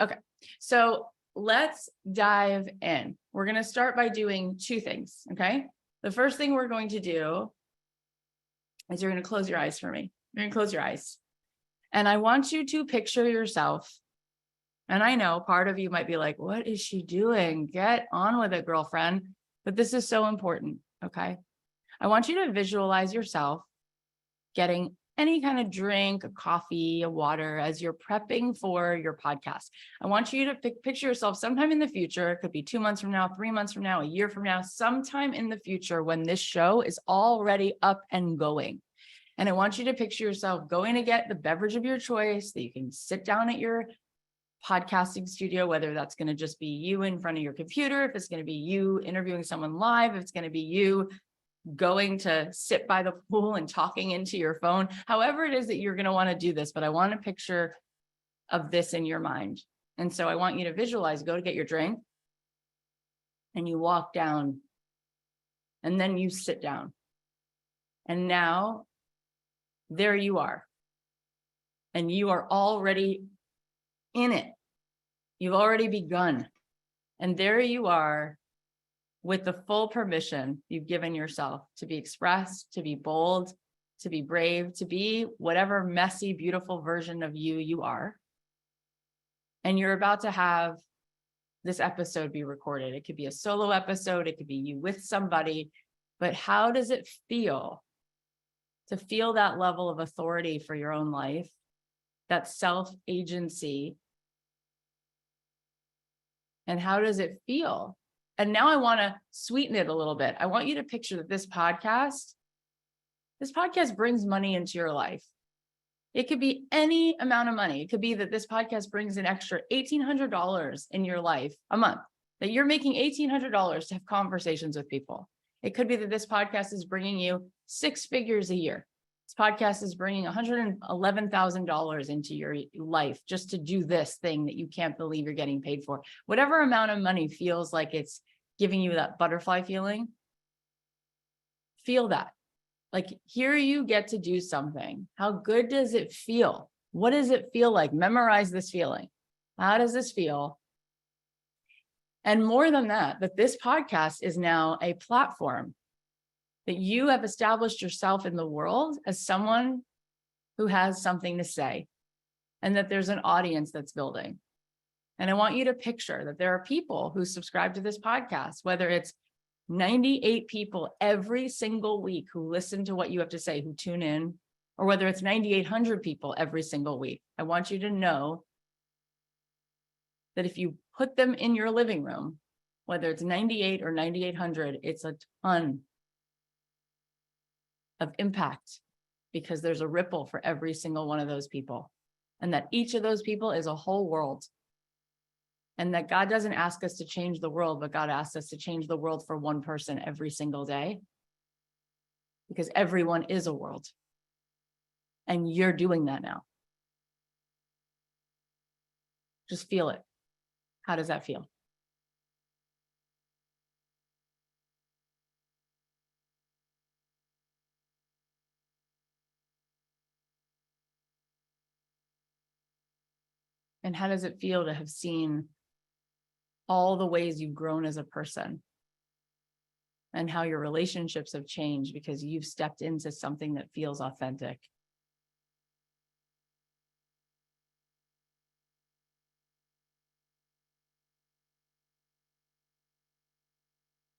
Okay, so let's dive in. We're going to start by doing two things, okay? The first thing we're going to do is you're going to close your eyes for me. You're going to close your eyes. And I want you to picture yourself. And I know part of you might be like, what is she doing? Get on with it, girlfriend. But this is so important, okay? I want you to visualize yourself getting any kind of drink, a coffee, a water, as you're prepping for your podcast. I want you to picture yourself sometime in the future. It could be 2 months from now, 3 months from now, a year from now, sometime in the future when this show is already up and going. And I want you to picture yourself going to get the beverage of your choice that you can sit down at your podcasting studio, whether that's going to just be you in front of your computer, if it's going to be you interviewing someone live, if it's going to be you going to sit by the pool and talking into your phone, however it is that you're going to want to do this. But I want a picture of this in your mind. And so I want you to visualize, go to get your drink and you walk down and then you sit down. And now there you are. And you are already in it. You've already begun. And there you are with the full permission you've given yourself to be expressed, to be bold, to be brave, to be whatever messy, beautiful version of you are. And you're about to have this episode be recorded. It could be a solo episode. It could be you with somebody. But how does it feel to feel that level of authority for your own life, that self-agency? And how does it feel? And now I want to sweeten it a little bit. I want you to picture that this podcast brings money into your life. It could be any amount of money. It could be that this podcast brings an extra $1,800 in your life a month, that you're making $1,800 to have conversations with people. It could be that this podcast is bringing you 6 figures a year. This podcast is bringing $111,000 into your life just to do this thing that you can't believe you're getting paid for. Whatever amount of money feels like it's giving you that butterfly feeling, feel that. Like, here you get to do something. How good does it feel? What does it feel like? Memorize this feeling. How does this feel? And more than that this podcast is now a platform that you have established yourself in the world as someone who has something to say, and that there's an audience that's building. And I want you to picture that there are people who subscribe to this podcast, whether it's 98 people every single week who listen to what you have to say, who tune in, or whether it's 9,800 people every single week. I want you to know that if you put them in your living room, whether it's 98 or 9,800, it's a ton of impact, because there's a ripple for every single one of those people. And that each of those people is a whole world. And that God doesn't ask us to change the world, but God asks us to change the world for one person every single day. Because everyone is a world. And you're doing that now. Just feel it. How does that feel? And how does it feel to have seen all the ways you've grown as a person and how your relationships have changed because you've stepped into something that feels authentic?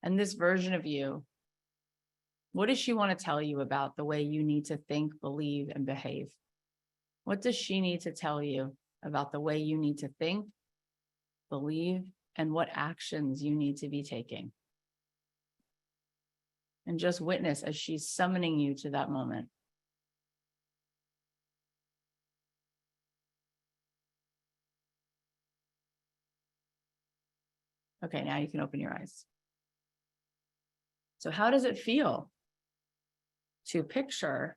And this version of you, what does she want to tell you about the way you need to think, believe, and behave? What does she need to tell you about the way you need to think, believe, and what actions you need to be taking? And just witness as she's summoning you to that moment. Okay, now you can open your eyes. So how does it feel to picture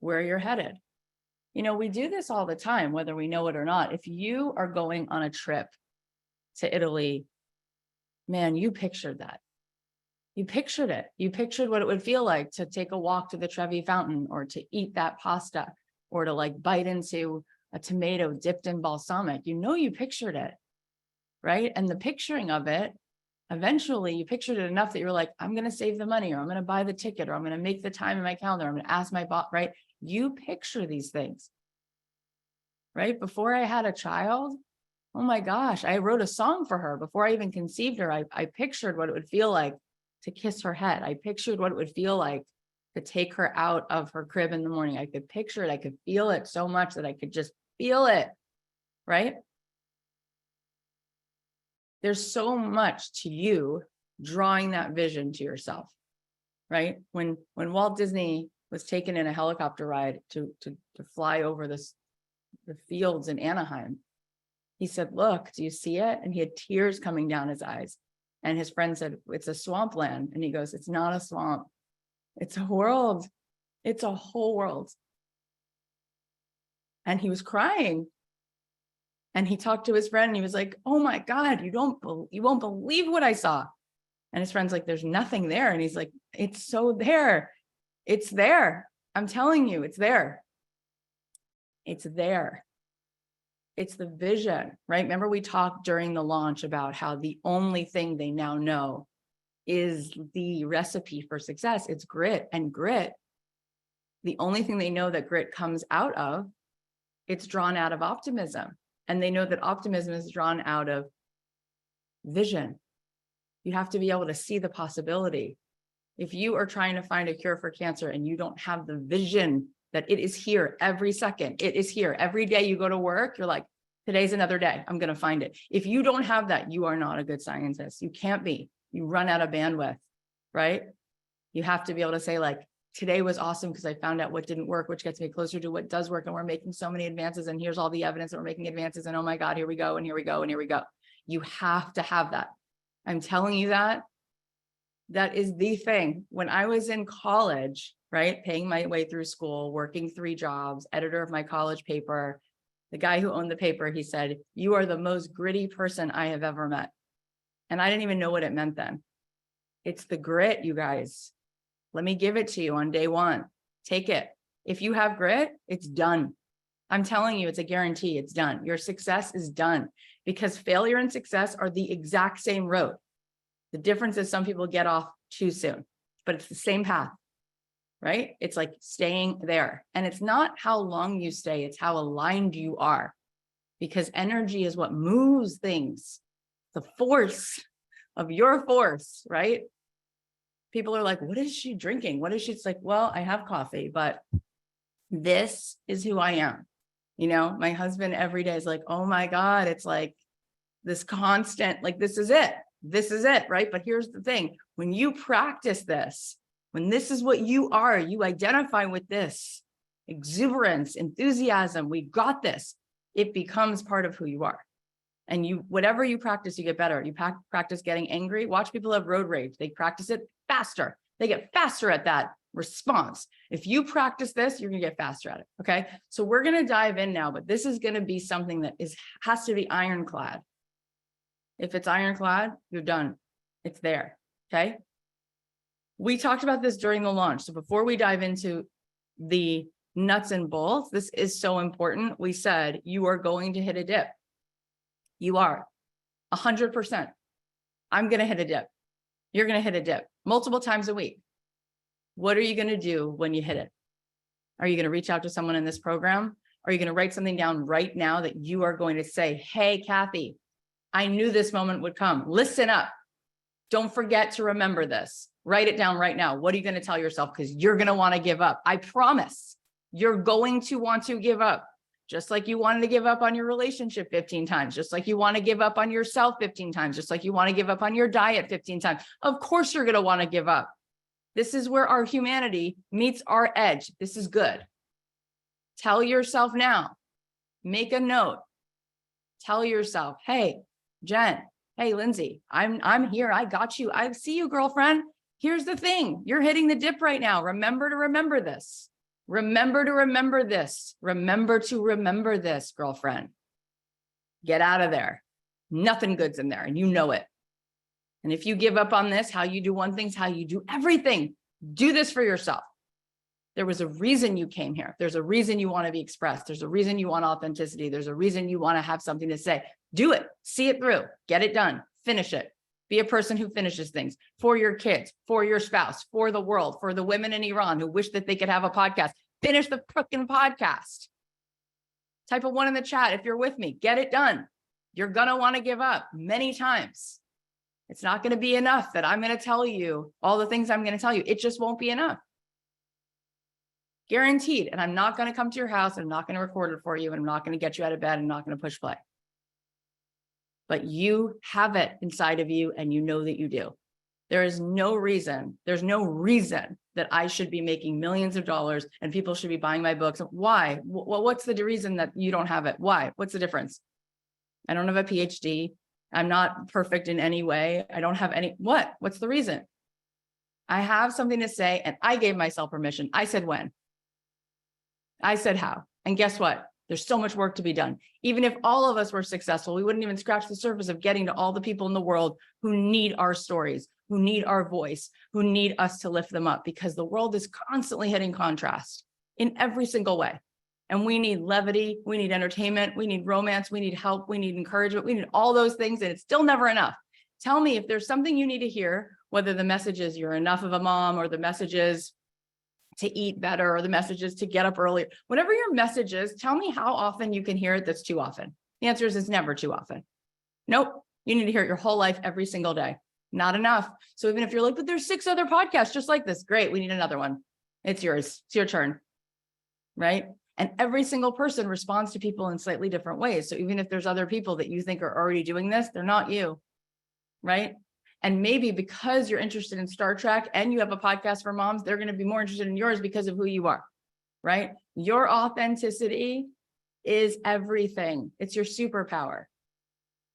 where you're headed? You know, we do this all the time, whether we know it or not. If you are going on a trip to Italy, man, you pictured that. You pictured it. You pictured what it would feel like to take a walk to the Trevi Fountain, or to eat that pasta, or to like bite into a tomato dipped in balsamic. You pictured it, right? And the picturing of it, eventually you pictured it enough that you're like, I'm going to save the money, or I'm going to buy the ticket, or I'm going to make the time in my calendar. I'm going to ask my boss, right? You picture these things, right? Before I had a child, oh my gosh, I wrote a song for her. Before I even conceived her, I pictured what it would feel like to kiss her head. I pictured what it would feel like to take her out of her crib in the morning. I could picture it. I could feel it so much that I could just feel it, right? There's so much to you drawing that vision to yourself, right? When Walt Disney was taken in a helicopter ride to fly over the fields in Anaheim, he said, look, do you see it? And he had tears coming down his eyes. And his friend said, it's a swampland. And he goes, it's not a swamp. It's a world. It's a whole world. And he was crying. And he talked to his friend and he was like, oh my God, you won't believe what I saw. And his friend's like, there's nothing there. And he's like, it's so there. It's there. I'm telling you, it's there. It's there. It's the vision, right? Remember we talked during the launch about how the only thing they now know is the recipe for success. It's grit, and grit, the only thing they know that grit comes out of, it's drawn out of optimism. And they know that optimism is drawn out of vision. You have to be able to see the possibility. If you are trying to find a cure for cancer and you don't have the vision that it is here every second, it is here every day you go to work, you're like, today's another day, I'm going to find it. If you don't have that, you are not a good scientist. You can't be. You run out of bandwidth, right? You have to be able to say, like, today was awesome because I found out what didn't work, which gets me closer to what does work. And we're making so many advances. And here's all the evidence that we're making advances. And oh my God, here we go. And here we go. And here we go. You have to have that. I'm telling you that. That is the thing. When I was in college, right, paying my way through school, working 3 jobs, editor of my college paper, the guy who owned the paper, he said, you are the most gritty person I have ever met. And I didn't even know what it meant then. It's the grit, you guys. Let me give it to you on day 1. Take it. If you have grit, it's done. I'm telling you, it's a guarantee. It's done. Your success is done, because failure and success are the exact same road. The difference is some people get off too soon, but it's the same path, right? It's like staying there. And it's not how long you stay, it's how aligned you are, because energy is what moves things. The force of your force, right? People are like, what is she drinking? What is she? It's like, well, I have coffee, but this is who I am. You know, my husband every day is like, oh my God, it's like this constant, like, this is it. This is it, right? But here's the thing. When you practice this, when this is what you are, you identify with this exuberance, enthusiasm, we got this. It becomes part of who you are. And you, whatever you practice, you get better. You practice getting angry. Watch people have road rage. They practice it faster. They get faster at that response. If you practice this, you're going to get faster at it. Okay. So we're going to dive in now, but this is going to be something that has to be ironclad. If it's ironclad, you're done. It's there. Okay. We talked about this during the launch. So before we dive into the nuts and bolts, this is so important. We said you are going to hit a dip. You are 100%. I'm going to hit a dip. You're going to hit a dip multiple times a week. What are you going to do when you hit it? Are you going to reach out to someone in this program? Are you going to write something down right now that you are going to say, hey, Cathy, I knew this moment would come. Listen up. Don't forget to remember this. Write it down right now. What are you going to tell yourself? Because you're going to want to give up. I promise you're going to want to give up. Just like you wanted to give up on your relationship 15 times, just like you want to give up on yourself 15 times, just like you want to give up on your diet 15 times. Of course, you're going to want to give up. This is where our humanity meets our edge. This is good. Tell yourself now, make a note. Tell yourself, hey, Jen, hey, Lindsay, I'm here. I got you. I see you, girlfriend. Here's the thing. You're hitting the dip right now. Remember to remember this. Remember to remember this. Remember to remember this, girlfriend. Get out of there. Nothing good's in there, and you know it. And if you give up on this, how you do one thing's how you do everything. Do this for yourself. There was a reason you came here. There's a reason you want to be expressed. There's a reason you want authenticity. There's a reason you want to have something to say. Do it, see it through, get it done, finish it. Be a person who finishes things for your kids, for your spouse, for the world, for the women in Iran who wish that they could have a podcast. Finish the freaking podcast. Type a 1 in the chat if you're with me. Get it done. You're going to want to give up many times. It's not going to be enough that I'm going to tell you all the things I'm going to tell you. It just won't be enough. Guaranteed. And I'm not going to come to your house. I'm not going to record it for you. And I'm not going to get you out of bed. I'm not going to push play. But you have it inside of you and you know that you do. There's no reason that I should be making millions of dollars and people should be buying my books. Why? What's the reason that you don't have it? Why? What's the difference? I don't have a PhD. I'm not perfect in any way. I don't have any, what's the reason? I have something to say and I gave myself permission. I said when. I said how. And guess what? There's so much work to be done. Even if all of us were successful, we wouldn't even scratch the surface of getting to all the people in the world who need our stories, who need our voice, who need us to lift them up, because the world is constantly hitting contrast in every single way. And we need levity, we need entertainment, we need romance, we need help, we need encouragement, we need all those things, and it's still never enough. Tell me if there's something you need to hear, whether the message is you're enough of a mom, or the message is to eat better, or the message is to get up earlier. Whatever your message is, tell me how often you can hear it that's too often. The answer is it's never too often. Nope, you need to hear it your whole life, every single day. Not enough. So even if you're like, but there's 6 other podcasts just like this, great, we need another one. It's yours, it's your turn, right? And every single person responds to people in slightly different ways. So even if there's other people that you think are already doing this, they're not you, right? And maybe because you're interested in Star Trek and you have a podcast for moms, they're going to be more interested in yours because of who you are, right? Your authenticity is everything. It's your superpower,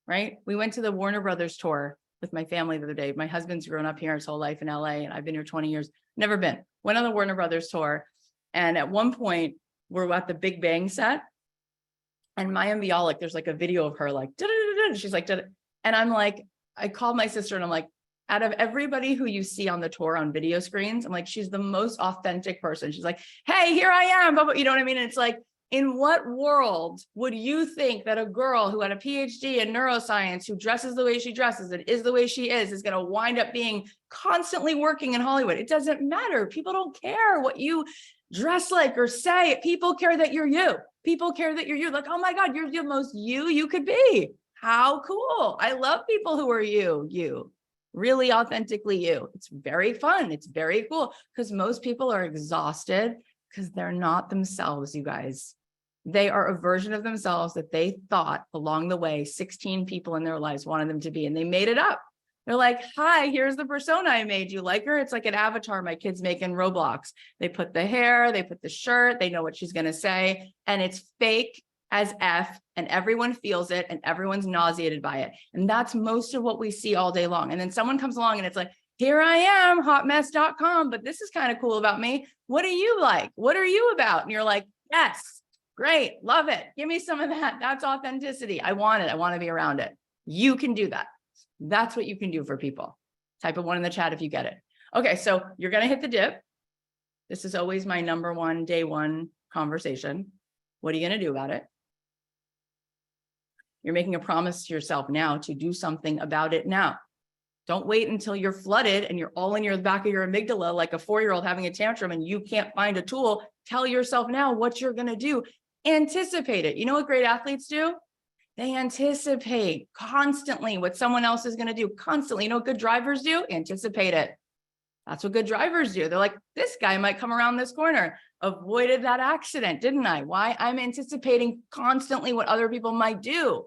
right? We went to the Warner Brothers tour with my family the other day. My husband's grown up here his whole life in LA, and I've been here 20 years. Never been. Went on the Warner Brothers tour. And at one point, we're at the Big Bang set. And Maya Bialik, there's like a video of her like, da-da-da-da. She's like, da-da. And I'm like, I called my sister and I'm like, out of everybody who you see on the tour on video screens, I'm like, she's the most authentic person. She's like, hey, here I am. You know what I mean? And it's like, in what world would you think that a girl who had a PhD in neuroscience, who dresses the way she dresses and is the way she is going to wind up being constantly working in Hollywood? It doesn't matter. People don't care what you dress like or say. People care that you're you. People care that you're you. Like, oh my God, you're the most you could be. How cool. I love people who are you, really authentically you. It's very fun. It's very cool because most people are exhausted because they're not themselves, you guys. They are a version of themselves that they thought along the way 16 people in their lives wanted them to be, and they made it up. They're like, hi, here's the persona I made. You like her? It's like an avatar my kids make in Roblox. They put the hair, they put the shirt, they know what she's going to say, and it's fake as F, and everyone feels it and everyone's nauseated by it. And that's most of what we see all day long. And then someone comes along and it's like, here I am, hotmess.com, but this is kind of cool about me. What do you like? What are you about? And you're like, yes, great, love it. Give me some of that. That's authenticity. I want it. I want to be around it. You can do that. That's what you can do for people. Type a 1 in the chat if you get it. Okay, so you're going to hit the dip. This is always my number one, day one conversation. What are you going to do about it? You're making a promise to yourself now to do something about it now. Don't wait until you're flooded and you're all in your back of your amygdala like a 4-year-old having a tantrum and you can't find a tool. Tell yourself now what you're going to do. Anticipate it. You know what great athletes do? They anticipate constantly what someone else is going to do constantly. You know what good drivers do? Anticipate it. That's what good drivers do. They're like, this guy might come around this corner. Avoided that accident, didn't I? Why? I'm anticipating constantly what other people might do.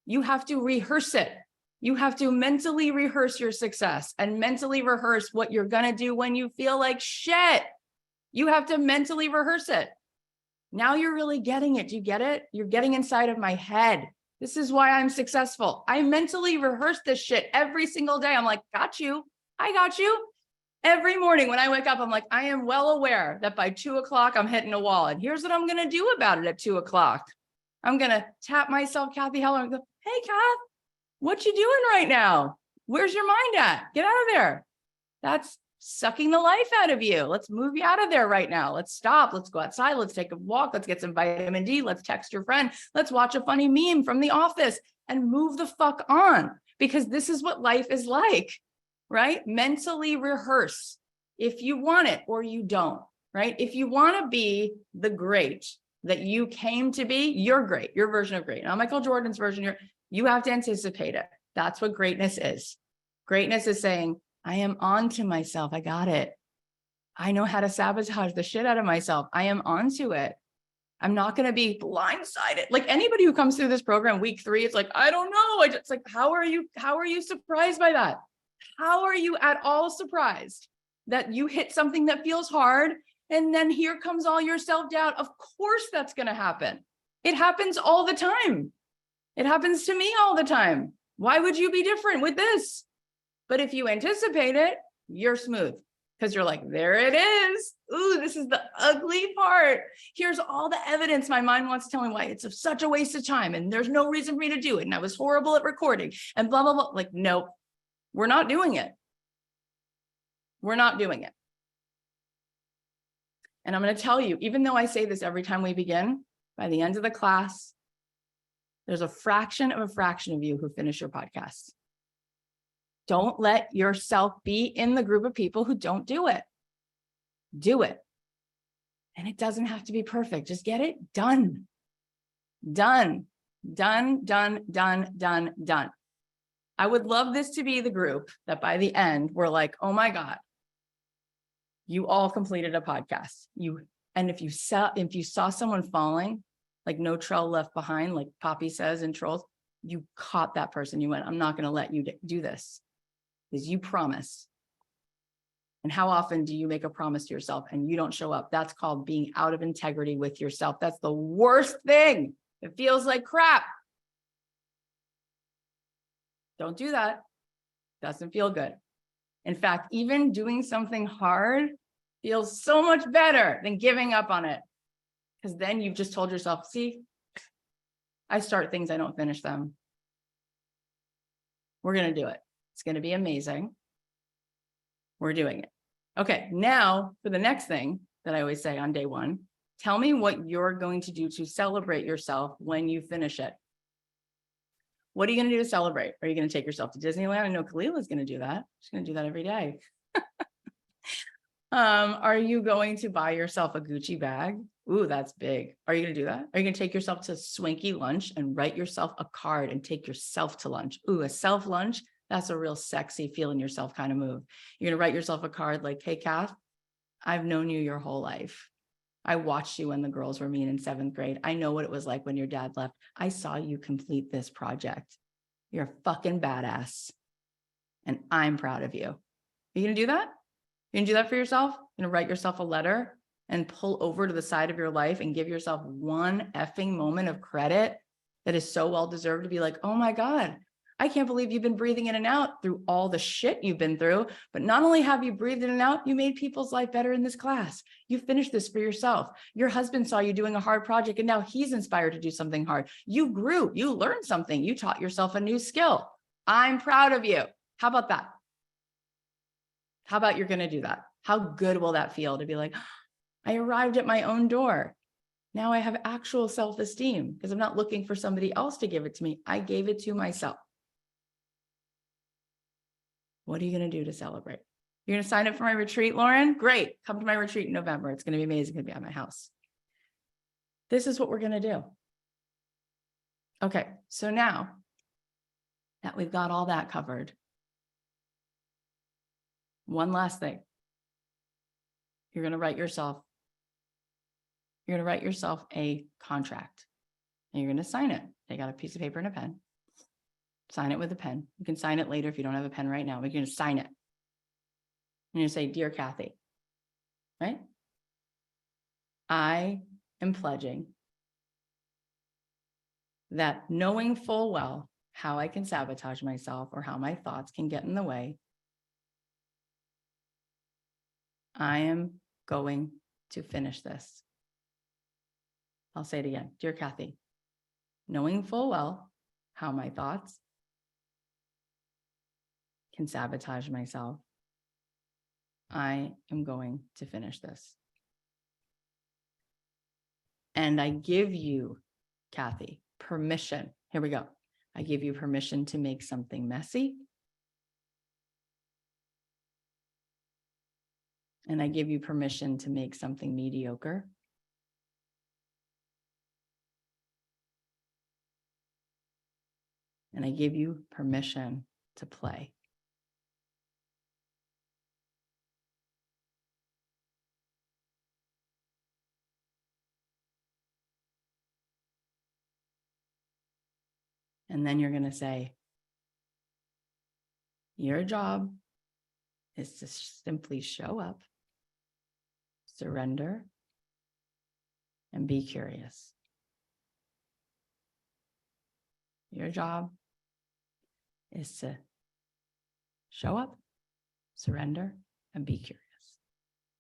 You have to rehearse it. You have to mentally rehearse your success and mentally rehearse what you're going to do when you feel like shit. You have to mentally rehearse it. Now you're really getting it. Do you get it? You're getting inside of my head. This is why I'm successful. I mentally rehearse this shit every single day. I'm like, got you. I got you. Every morning when I wake up, I'm like, I am well aware that by 2 o'clock, I'm hitting a wall. And here's what I'm going to do about it at 2 o'clock. I'm going to tap myself, Cathy Heller, and go, hey, Kath, what you doing right now? Where's your mind at? Get out of there. That's sucking the life out of you. Let's move you out of there right now. Let's stop. Let's go outside. Let's take a walk. Let's get some vitamin D. Let's text your friend. Let's watch a funny meme from the office and move the fuck on, because this is what life is like, right? Mentally rehearse if you want it or you don't, right? If you want to be the great that you came to be, you're great, your version of great. Not Michael Jordan's version, you have to anticipate it. That's what greatness is. Greatness is saying, I am on to myself. I got it. I know how to sabotage the shit out of myself. I am onto it. I'm not going to be blindsided. Like anybody who comes through this program week 3, it's like, I don't know. I just like, how are you surprised by that? How are you at all surprised that you hit something that feels hard? And then here comes all your self-doubt. Of course that's going to happen. It happens all the time. It happens to me all the time. Why would you be different with this? But if you anticipate it, you're smooth, because you're like, there it is. Ooh, this is the ugly part. Here's all the evidence my mind wants to tell me why it's such a waste of time. And there's no reason for me to do it. And I was horrible at recording and blah, blah, blah. Like, nope, we're not doing it. We're not doing it. And I'm going to tell you, even though I say this every time we begin, by the end of the class, there's a fraction of you who finish your podcast. Don't let yourself be in the group of people who don't do it. Do it. And it doesn't have to be perfect. Just get it done. Done. Done, done, done, done, done. I would love this to be the group that by the end, we're like, oh my God, you all completed a podcast. And if you saw someone falling, like no trail left behind, like Poppy says in Trolls, you caught that person. You went, I'm not going to let you do this. Because you promised. And how often do you make a promise to yourself and you don't show up? That's called being out of integrity with yourself. That's the worst thing. It feels like crap. Don't do that. Doesn't feel good. In fact, even doing something hard feels so much better than giving up on it. Because then you've just told yourself, see, I start things, I don't finish them. We're going to do it. It's going to be amazing. We're doing it. Okay, now for the next thing that I always say on day 1, tell me what you're going to do to celebrate yourself when you finish it. What are you going to do to celebrate? Are you going to take yourself to Disneyland? I know Khalil is going to do that. She's going to do that every day. Are you going to buy yourself a Gucci bag? Ooh, that's big. Are you going to do that? Are you going to take yourself to swanky lunch and write yourself a card and take yourself to lunch? Ooh, a self lunch. That's a real sexy feeling yourself kind of move. You're going to write yourself a card like, hey, Kath, I've known you your whole life. I watched you when the girls were mean in 7th grade. I know what it was like when your dad left. I saw you complete this project. You're a fucking badass. And I'm proud of you. Are you going to do that? You're going to do that for yourself? You're going to write yourself a letter and pull over to the side of your life and give yourself one effing moment of credit that is so well deserved to be like, oh my God, I can't believe you've been breathing in and out through all the shit you've been through. But not only have you breathed in and out, you made people's life better in this class. You finished this for yourself. Your husband saw you doing a hard project and now he's inspired to do something hard. You grew, you learned something. You taught yourself a new skill. I'm proud of you. How about that? How about you're going to do that? How good will that feel to be like, I arrived at my own door. Now I have actual self-esteem because I'm not looking for somebody else to give it to me. I gave it to myself. What are you going to do to celebrate? You're going to sign up for my retreat, Lauren? Great. Come to my retreat in November. It's going to be amazing. It's going to be at my house. This is what we're going to do. Okay. So now that we've got all that covered, one last thing. You're going to write yourself a contract and you're going to sign it. Take out a piece of paper and a pen. Sign it with a pen. You can sign it later if you don't have a pen right now. But you're going to sign it. And you say, Dear Cathy, right? I am pledging that knowing full well how I can sabotage myself or how my thoughts can get in the way, I am going to finish this. I'll say it again. Dear Cathy, knowing full well how my thoughts can sabotage myself, I am going to finish this. And I give you, Cathy, permission. Here we go. I give you permission to make something messy. And I give you permission to make something mediocre. And I give you permission to play. And then you're going to say, your job is to simply show up, surrender, and be curious. Your job is to show up, surrender, and be curious.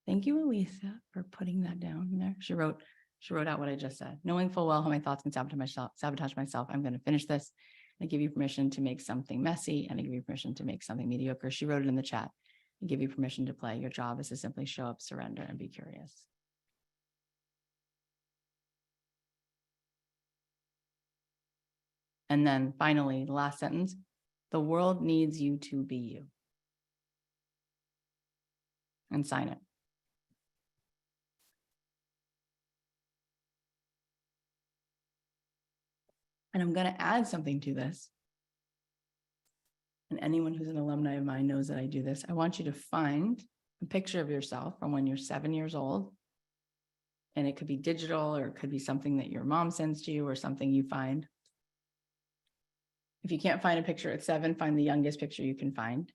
Thank you, Elisa, for putting that down there. She wrote out what I just said. Knowing full well how my thoughts can sabotage myself, I'm going to finish this. I give you permission to make something messy, and I give you permission to make something mediocre. She wrote it in the chat. I give you permission to play. Your job is to simply show up, surrender, and be curious. And then finally, the last sentence, the world needs you to be you. And sign it. And I'm going to add something to this. And anyone who's an alumni of mine knows that I do this. I want you to find a picture of yourself from when you're 7 years old. And it could be digital, or it could be something that your mom sends to you, or something you find. If you can't find a picture at 7, find the youngest picture you can find.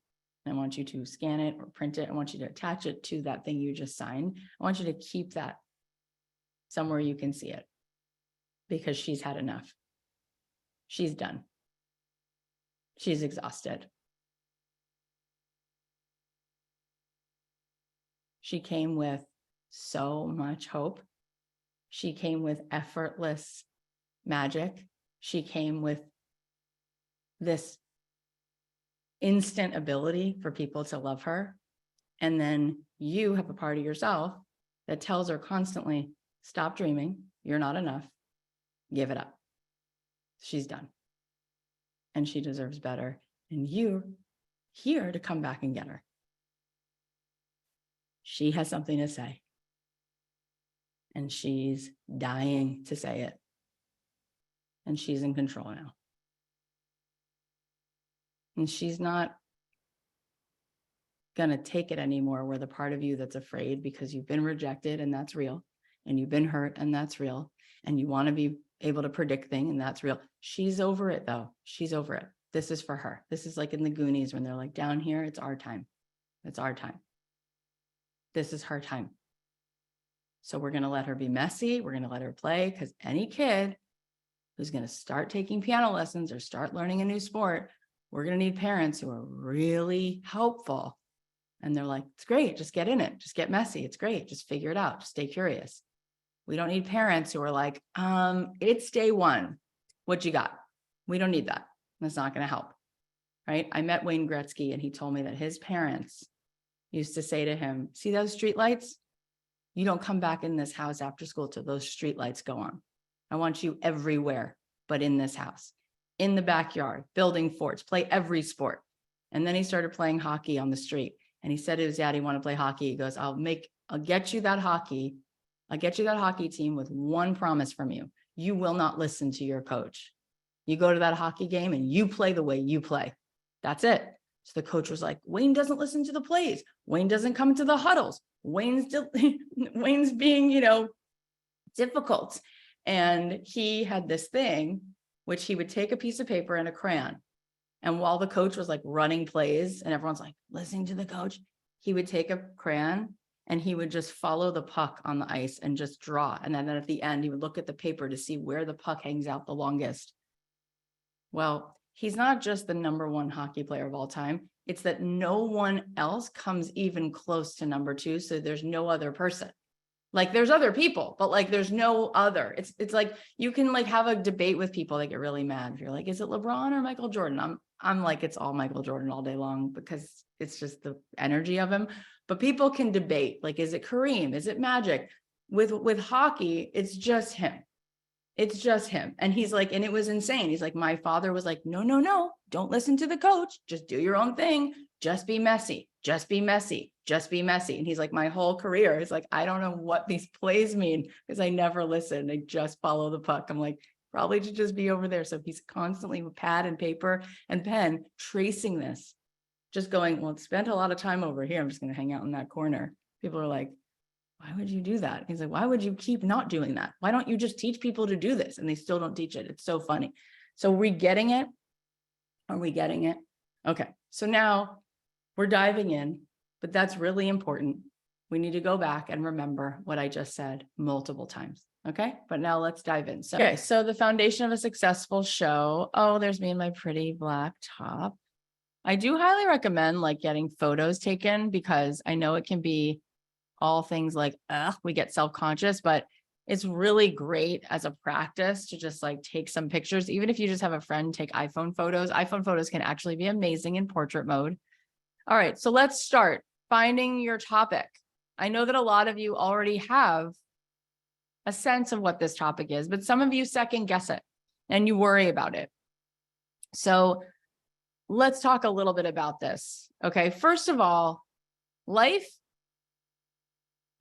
And I want you to scan it or print it. I want you to attach it to that thing you just signed. I want you to keep that somewhere you can see it, because she's had enough. She's done. She's exhausted. She came with so much hope. She came with effortless magic. She came with this instant ability for people to love her. And then you have a part of yourself that tells her constantly, stop dreaming. You're not enough. Give it up. She's done. And she deserves better. And you're here to come back and get her. She has something to say. And she's dying to say it. And she's in control now. And she's not going to take it anymore, where the part of you that's afraid because you've been rejected, and that's real. And you've been hurt, and that's real. And you want to be able to predict things, and that's real. She's over it, though. She's over it. This is for her. This is like in the Goonies when they're like, down here, it's our time. It's our time. This is her time. So we're going to let her be messy. We're going to let her play, because any kid who's going to start taking piano lessons or start learning a new sport, we're going to need parents who are really helpful. And they're like, it's great. Just get in it. Just get messy. It's great. Just figure it out. Just stay curious. We don't need parents who are like, it's day one. What you got? We don't need that. That's not going to help. Right? I met Wayne Gretzky, and he told me that his parents used to say to him, see those street lights? You don't come back in this house after school till those street lights go on. I want you everywhere, but in this house, in the backyard, building forts, play every sport. And then he started playing hockey on the street. And he said to his dad, he wanted to play hockey. He goes, I'll get you that hockey. I'll get you that hockey team with one promise from you. You will not listen to your coach. You go to that hockey game and you play the way you play. That's it. So the coach was like, Wayne doesn't listen to the plays. Wayne doesn't come to the huddles. Wayne's being, difficult. And he had this thing, which he would take a piece of paper and a crayon. And while the coach was like running plays and everyone's like listening to the coach, he would take a crayon and he would just follow the puck on the ice and just draw. And then at the end, he would look at the paper to see where the puck hangs out the longest. Well, he's not just the number one hockey player of all time. It's that no one else comes even close to number two. So there's no other person. Like there's other people, but like there's no other. It's like you can like have a debate with people that get really mad. If you're like, is it LeBron or Michael Jordan? I'm like, it's all Michael Jordan all day long, because it's just the energy of him. but people can debate, like, is it Kareem? Is it Magic? With hockey, it's just him. It's just him. And he's like, and it was insane. He's like, my father was like, no, don't listen to the coach. Just do your own thing. Just be messy. Just be messy. Just be messy. And he's like, my whole career is like, I don't know what these plays mean because I never listen. I just follow the puck. I'm like, probably should just be over there. So he's constantly with pad and paper and pen tracing this, just going, well, spent a lot of time over here. I'm just going to hang out in that corner. People are like, why would you do that? He's like, why would you keep not doing that? Why don't you just teach people to do this? And they still don't teach it. It's so funny. So are we getting it? Are we getting it? Okay. So now we're diving in, but that's really important. We need to go back and remember what I just said multiple times. Okay. But now let's dive in. So, okay. So the foundation of a successful show. Oh, there's me in my pretty black top. I do highly recommend like getting photos taken because I know it can be all things like, we get self-conscious, but it's really great as a practice to just like take some pictures. Even if you just have a friend take iPhone photos can actually be amazing in portrait mode. All right, so let's start finding your topic. I know that a lot of you already have a sense of what this topic is, but some of you second guess it and you worry about it. So let's talk a little bit about this. Okay, first of all, life,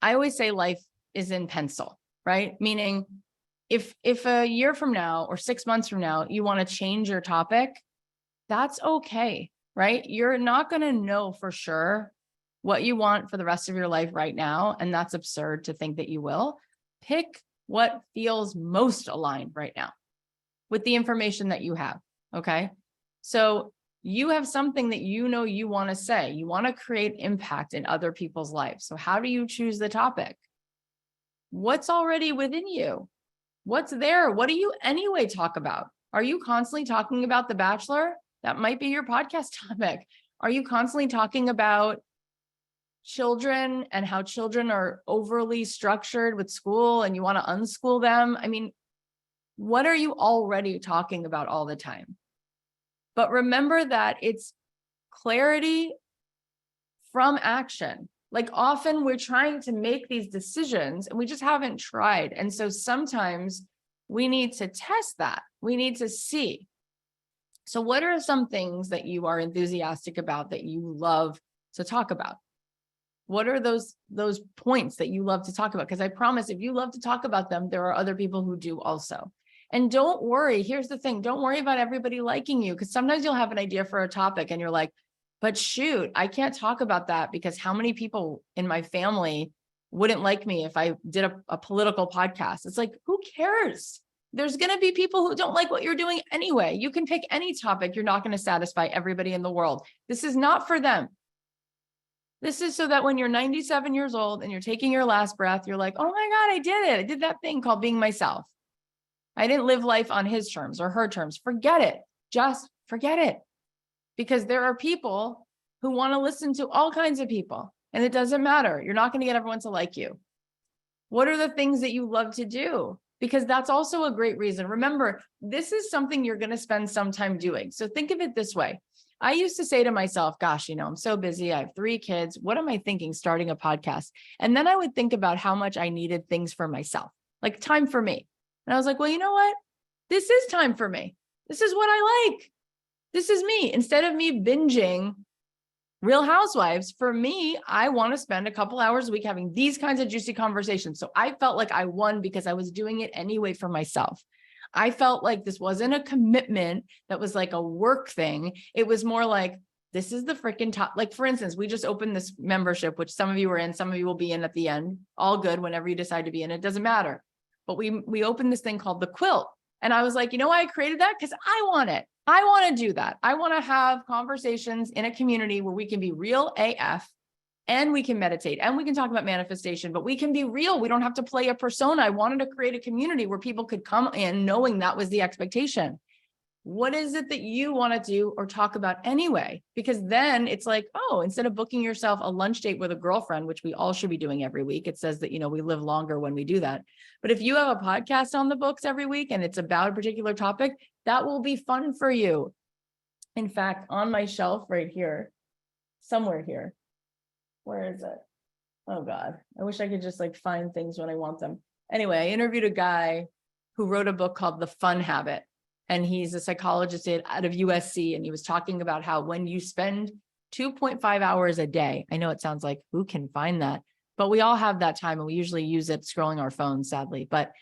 I always say life is in pencil, right? Meaning if a year from now or 6 months from now, you want to change your topic, that's okay, right? You're not going to know for sure what you want for the rest of your life right now. And that's absurd to think that you will. Pick what feels most aligned right now with the information that you have, okay? So you have something that you know you want to say. You want to create impact in other people's lives. So how do you choose the topic? What's already within you? What's there? What do you anyway talk about? Are you constantly talking about The Bachelor? That might be your podcast topic. Are you constantly talking about children and how children are overly structured with school and you want to unschool them? I mean, what are you already talking about all the time? But remember that it's clarity from action. Like often we're trying to make these decisions and we just haven't tried. And so sometimes we need to test that. We need to see. So what are some things that you are enthusiastic about that you love to talk about? What are those points that you love to talk about? Because I promise if you love to talk about them, there are other people who do also. And don't worry, here's the thing, don't worry about everybody liking you, because sometimes you'll have an idea for a topic and you're like, but shoot, I can't talk about that because how many people in my family wouldn't like me if I did a political podcast? It's like, who cares? There's going to be people who don't like what you're doing anyway. You can pick any topic. You're not going to satisfy everybody in the world. This is not for them. This is so that when you're 97 years old and you're taking your last breath, you're like, oh my God, I did it. I did that thing called being myself. I didn't live life on his terms or her terms. Forget it. Just forget it. Because there are people who want to listen to all kinds of people and it doesn't matter. You're not going to get everyone to like you. What are the things that you love to do? Because that's also a great reason. Remember, this is something you're going to spend some time doing. So think of it this way. I used to say to myself, gosh, I'm so busy. I have 3 kids. What am I thinking starting a podcast? And then I would think about how much I needed things for myself, like time for me. And I was like, well, you know what? This is time for me. This is what I like. This is me. Instead of me binging Real Housewives, for me, I want to spend a couple hours a week having these kinds of juicy conversations. So I felt like I won because I was doing it anyway for myself. I felt like this wasn't a commitment that was like a work thing. It was more like, this is the freaking top. Like, for instance, we just opened this membership, which some of you are in, some of you will be in at the end. All good whenever you decide to be in, it doesn't matter. But we opened this thing called the quilt. And I was like, you know why I created that? Because I want it. I want to do that. I want to have conversations in a community where we can be real AF and we can meditate and we can talk about manifestation, but we can be real. We don't have to play a persona. I wanted to create a community where people could come in knowing that was the expectation. What is it that you want to do or talk about anyway? Because then it's like, oh, instead of booking yourself a lunch date with a girlfriend, which we all should be doing every week, it says that, we live longer when we do that. But if you have a podcast on the books every week and it's about a particular topic, that will be fun for you. In fact, on my shelf right here, somewhere here, Where is it? Oh God, I wish I could just like find things when I want them. Anyway, I interviewed a guy who wrote a book called The Fun Habit, and he's a psychologist out of USC. And he was talking about how when you spend 2.5 hours a day, I know it sounds like who can find that, but we all have that time and we usually use it scrolling our phones, sadly. But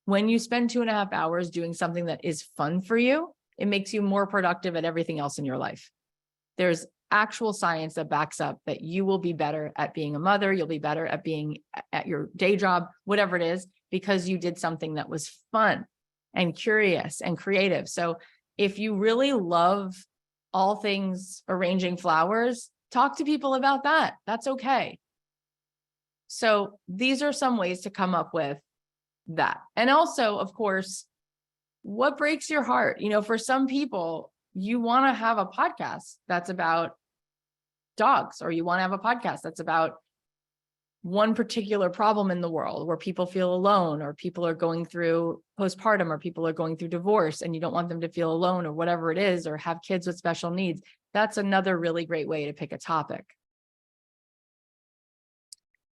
when you spend 2.5 hours doing something that is fun for you, it makes you more productive at everything else in your life. There's actual science that backs up that you will be better at being a mother, you'll be better at being at your day job, whatever it is, because you did something that was fun and curious and creative. So if you really love all things arranging flowers, talk to people about that. That's okay. So these are some ways to come up with that. And also, of course, what breaks your heart? You know, for some people, you want to have a podcast that's about dogs, or you want to have a podcast that's about one particular problem in the world where people feel alone, or people are going through postpartum, or people are going through divorce, and you don't want them to feel alone, or whatever it is, or have kids with special needs. That's another really great way to pick a topic.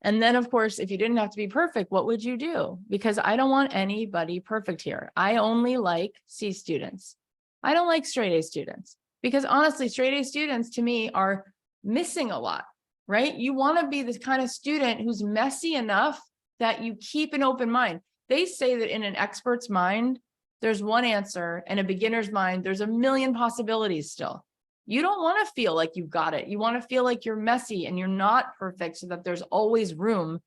And then, of course, if you didn't have to be perfect, what would you do? Because I don't want anybody perfect here. I only like C students. I don't like straight A students, because honestly, straight A students to me are missing a lot, right? You want to be this kind of student who's messy enough that you keep an open mind. They say that in an expert's mind, there's one answer, and a beginner's mind, there's a million possibilities still. You don't want to feel like you've got it. You want to feel like you're messy and you're not perfect, so that there's always room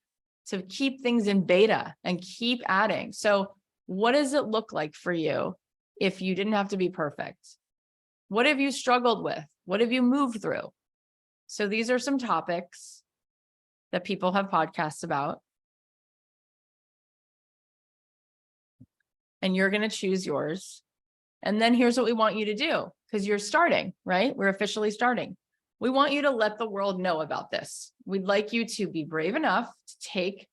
to keep things in beta and keep adding. So what does it look like for you if you didn't have to be perfect? What have you struggled with? What have you moved through? So these are some topics that people have podcasts about. And you're going to choose yours. And then here's what we want you to do, because you're starting, right? We're officially starting. We want you to let the world know about this. We'd like you to be brave enough to take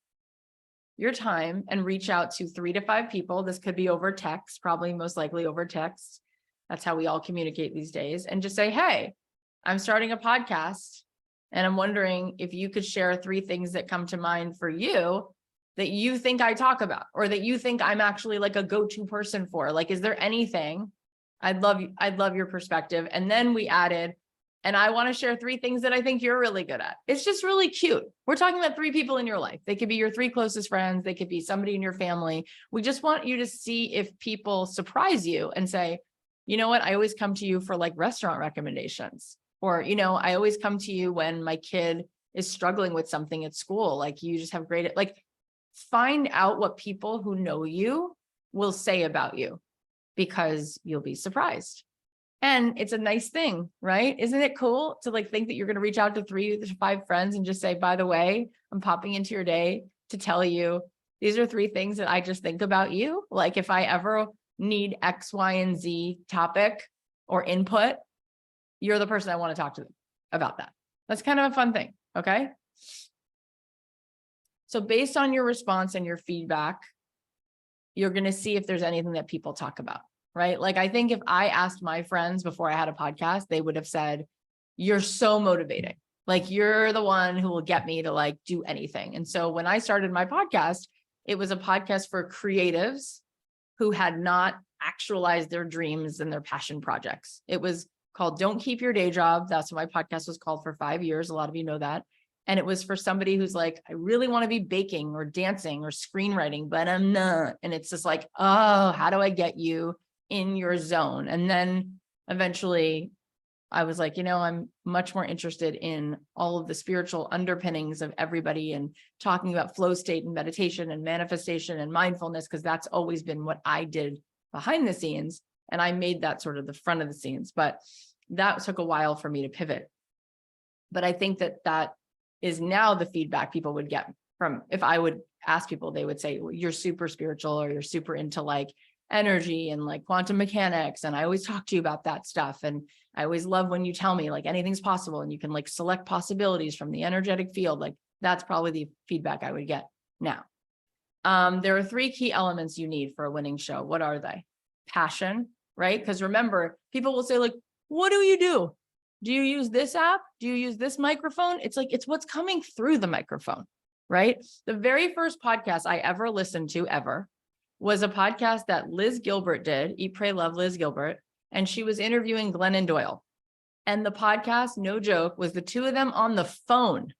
your time and reach out to 3 to 5 people. This could be over text, probably most likely over text. That's how we all communicate these days. And just say, hey, I'm starting a podcast, and I'm wondering if you could share 3 things that come to mind for you that you think I talk about, or that you think I'm actually like a go-to person for. Like, is there anything? I'd love your perspective. And then we added, and I want to share 3 things that I think you're really good at. It's just really cute. We're talking about 3 people in your life. They could be your 3 closest friends. They could be somebody in your family. We just want you to see if people surprise you and say, you know what? I always come to you for like restaurant recommendations, or, you know, I always come to you when my kid is struggling with something at school. Like, you just have great, like, find out what people who know you will say about you, because you'll be surprised. And it's a nice thing, right? Isn't it cool to like think that you're going to reach out to 3 to 5 friends and just say, by the way, I'm popping into your day to tell you these are 3 things that I just think about you. Like, if I ever need X, Y, and Z topic or input, you're the person I want to talk to about that. That's kind of a fun thing. Okay. So based on your response and your feedback, you're going to see if there's anything that people talk about, right? Like, I think if I asked my friends before I had a podcast, they would have said, you're so motivating. Like, you're the one who will get me to like do anything. And so when I started my podcast, it was a podcast for creatives who had not actualized their dreams and their passion projects. It was called Don't Keep Your Day Job. That's what my podcast was called for 5 years. A lot of you know that. And it was for somebody who's like, I really want to be baking or dancing or screenwriting, but I'm not. And it's just like, oh, how do I get you in your zone? And then eventually I was like, you know, I'm much more interested in all of the spiritual underpinnings of everybody, and talking about flow state and meditation and manifestation and mindfulness, because that's always been what I did behind the scenes. And I made that sort of the front of the scenes, but that took a while for me to pivot. But I think that that is now the feedback people would get from, if I would ask people, they would say, well, you're super spiritual, or you're super into like energy and like quantum mechanics. And I always talk to you about that stuff. And I always love when you tell me like anything's possible and you can like select possibilities from the energetic field. Like, that's probably the feedback I would get now. There are 3 key elements you need for a winning show. What are they? Passion, right? Because remember, people will say like, what do you do? Do you use this app? Do you use this microphone? It's like, it's what's coming through the microphone, right? The very first podcast I ever listened to ever was a podcast that Liz Gilbert did, Eat, Pray, Love Liz Gilbert. And she was interviewing Glennon Doyle. And the podcast, no joke, was the two of them on the phone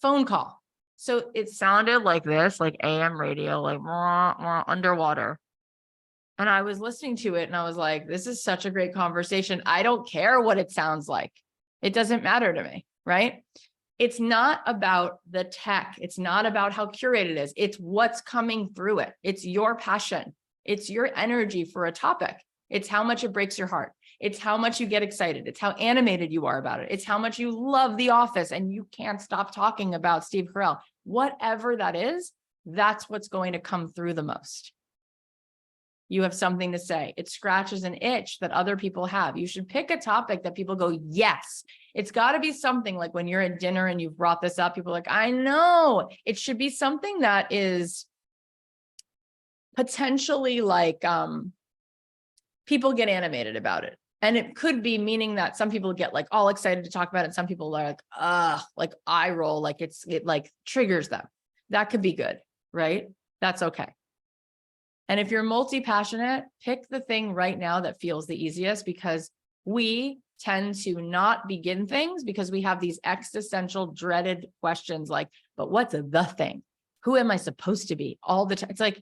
call. So it sounded like this, like AM radio, like underwater. And I was listening to it and I was like, this is such a great conversation. I don't care what it sounds like. It doesn't matter to me, right? It's not about the tech. It's not about how curated it is. It's what's coming through it. It's your passion. It's your energy for a topic. It's how much it breaks your heart. It's how much you get excited. It's how animated you are about it. It's how much you love The Office and you can't stop talking about Steve Carell. Whatever that is, that's what's going to come through the most. You have something to say. It scratches an itch that other people have. You should pick a topic that people go, yes. It's got to be something like when you're at dinner and you've brought this up, people are like, I know. It should be something that is potentially like people get animated about it. And it could be meaning that some people get like all excited to talk about it. And some people are like eye roll, like it like triggers them. That could be good, right? That's okay. And if you're multi-passionate, pick the thing right now that feels the easiest, because we tend to not begin things because we have these existential dreaded questions like, but what's the thing? Who am I supposed to be all the time? It's like,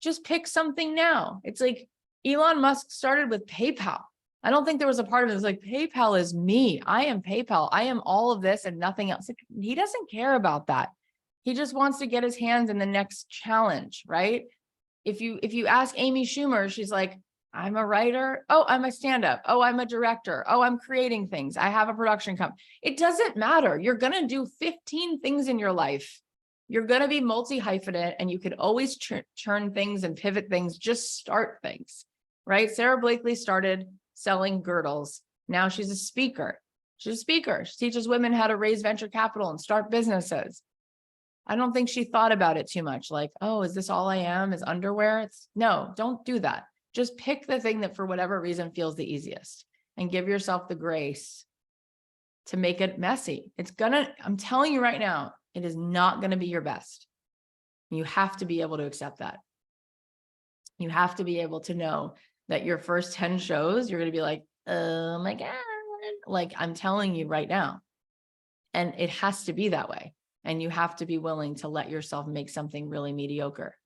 just pick something now. It's like Elon Musk started with PayPal. I don't think there was a part of it that was like, PayPal is me. I am PayPal. I am all of this and nothing else. He doesn't care about that. He just wants to get his hands in the next challenge, right? If you ask Amy Schumer, she's like, I'm a writer. Oh, I'm a stand-up. Oh, I'm a director. Oh, I'm creating things. I have a production company. It doesn't matter. You're going to do 15 things in your life. You're going to be multi-hyphenate and you could always turn things and pivot things. Just start things, right? Sarah Blakely started selling girdles. Now she's a speaker. She's a speaker. She teaches women how to raise venture capital and start businesses. I don't think she thought about it too much. Like, oh, is this all I am? Is underwear? No, don't do that. Just pick the thing that for whatever reason feels the easiest and give yourself the grace to make it messy. I'm telling you right now, it is not going to be your best. You have to be able to accept that. You have to be able to know that your first 10 shows, you're going to be like, oh my God, like I'm telling you right now. And it has to be that way. And you have to be willing to let yourself make something really mediocre.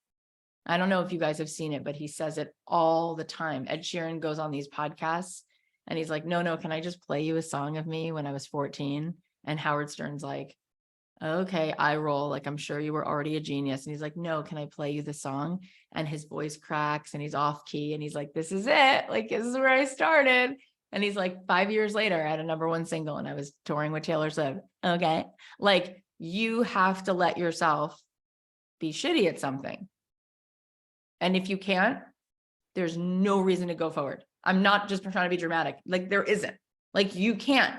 I don't know if you guys have seen it, but he says it all the time. Ed Sheeran goes on these podcasts and he's like, no, can I just play you a song of me when I was 14? And Howard Stern's like, okay, I roll. Like, I'm sure you were already a genius. And he's like, no, can I play you the song? And his voice cracks and he's off key. And he's like, this is it. Like, this is where I started. And he's like, 5 years later, I had a #1 single and I was touring with Taylor Swift. Okay. Like, you have to let yourself be shitty at something. And if you can't, there's no reason to go forward. I'm not just trying to be dramatic. Like, there isn't. Like, you can't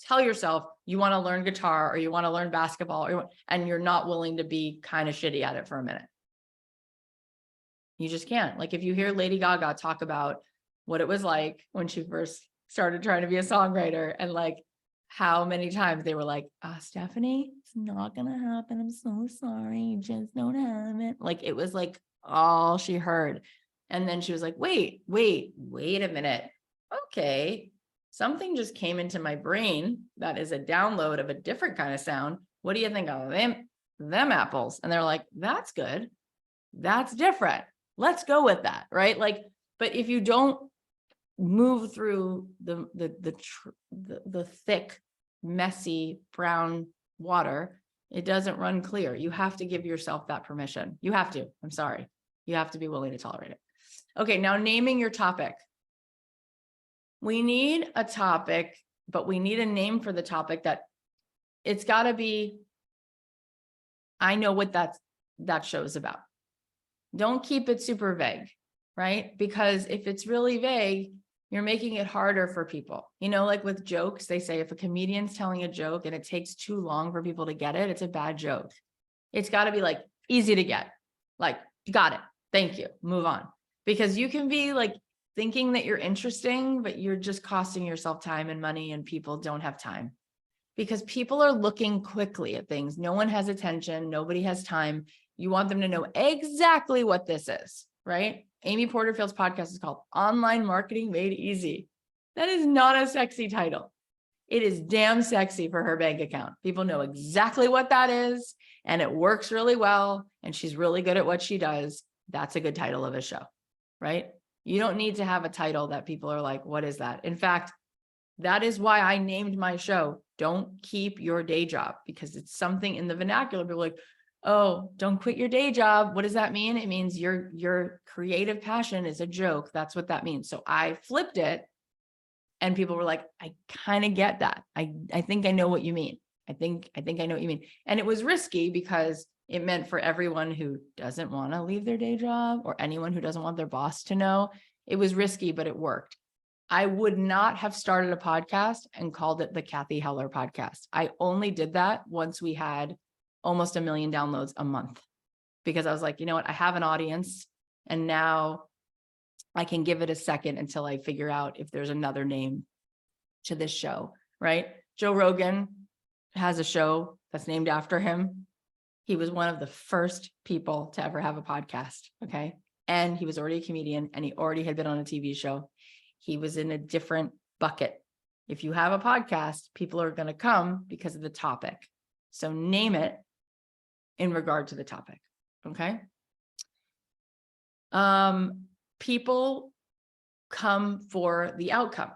tell yourself you want to learn guitar or you want to learn basketball and you're not willing to be kind of shitty at it for a minute. You just can't. Like, if you hear Lady Gaga talk about what it was like when she first started trying to be a songwriter and like how many times they were like, Stephanie, it's not going to happen. I'm so sorry. Just don't have it. Like, it was like all she heard. And then she was like, wait a minute. Okay. Something just came into my brain that is a download of a different kind of sound. What do you think of them apples? And they're like, that's good. That's different. Let's go with that. Right. Like, but if you don't move through the thick, messy brown water, it doesn't run clear. You have to give yourself that permission. You have to. I'm sorry. You have to be willing to tolerate it. Okay, now naming your topic. We need a topic, but we need a name for the topic that it's got to be, I know what that show's about. Don't keep it super vague, right? Because if it's really vague, you're making it harder for people. You know, like with jokes, they say if a comedian's telling a joke and it takes too long for people to get it, it's a bad joke. It's got to be like easy to get. Like, got it. Thank you. Move on. Because you can be like thinking that you're interesting, but you're just costing yourself time and money, and people don't have time because people are looking quickly at things. No one has attention. Nobody has time. You want them to know exactly what this is, right? Amy Porterfield's podcast is called Online Marketing Made Easy. That is not a sexy title. It is damn sexy for her bank account. People know exactly what that is, and it works really well, and she's really good at what she does. That's a good title of a show, right? You don't need to have a title that people are like, what is that? In fact, that is why I named my show, Don't Keep Your Day Job, because it's something in the vernacular. People are like, oh, don't quit your day job. What does that mean? It means your creative passion is a joke. That's what that means. So I flipped it. And people were like, I kind of get that. I think I know what you mean. I think I know what you mean. And it was risky because it meant for everyone who doesn't want to leave their day job or anyone who doesn't want their boss to know, it was risky, but it worked. I would not have started a podcast and called it the Cathy Heller podcast. I only did that once we had almost 1 million downloads a month, because I was like, you know what? I have an audience, and now I can give it a second until I figure out if there's another name to this show, right? Joe Rogan has a show that's named after him. He was one of the first people to ever have a podcast, okay? And he was already a comedian, and he already had been on a TV show. He was in a different bucket. If you have a podcast, people are going to come because of the topic. So name it in regard to the topic, okay? People come for the outcome.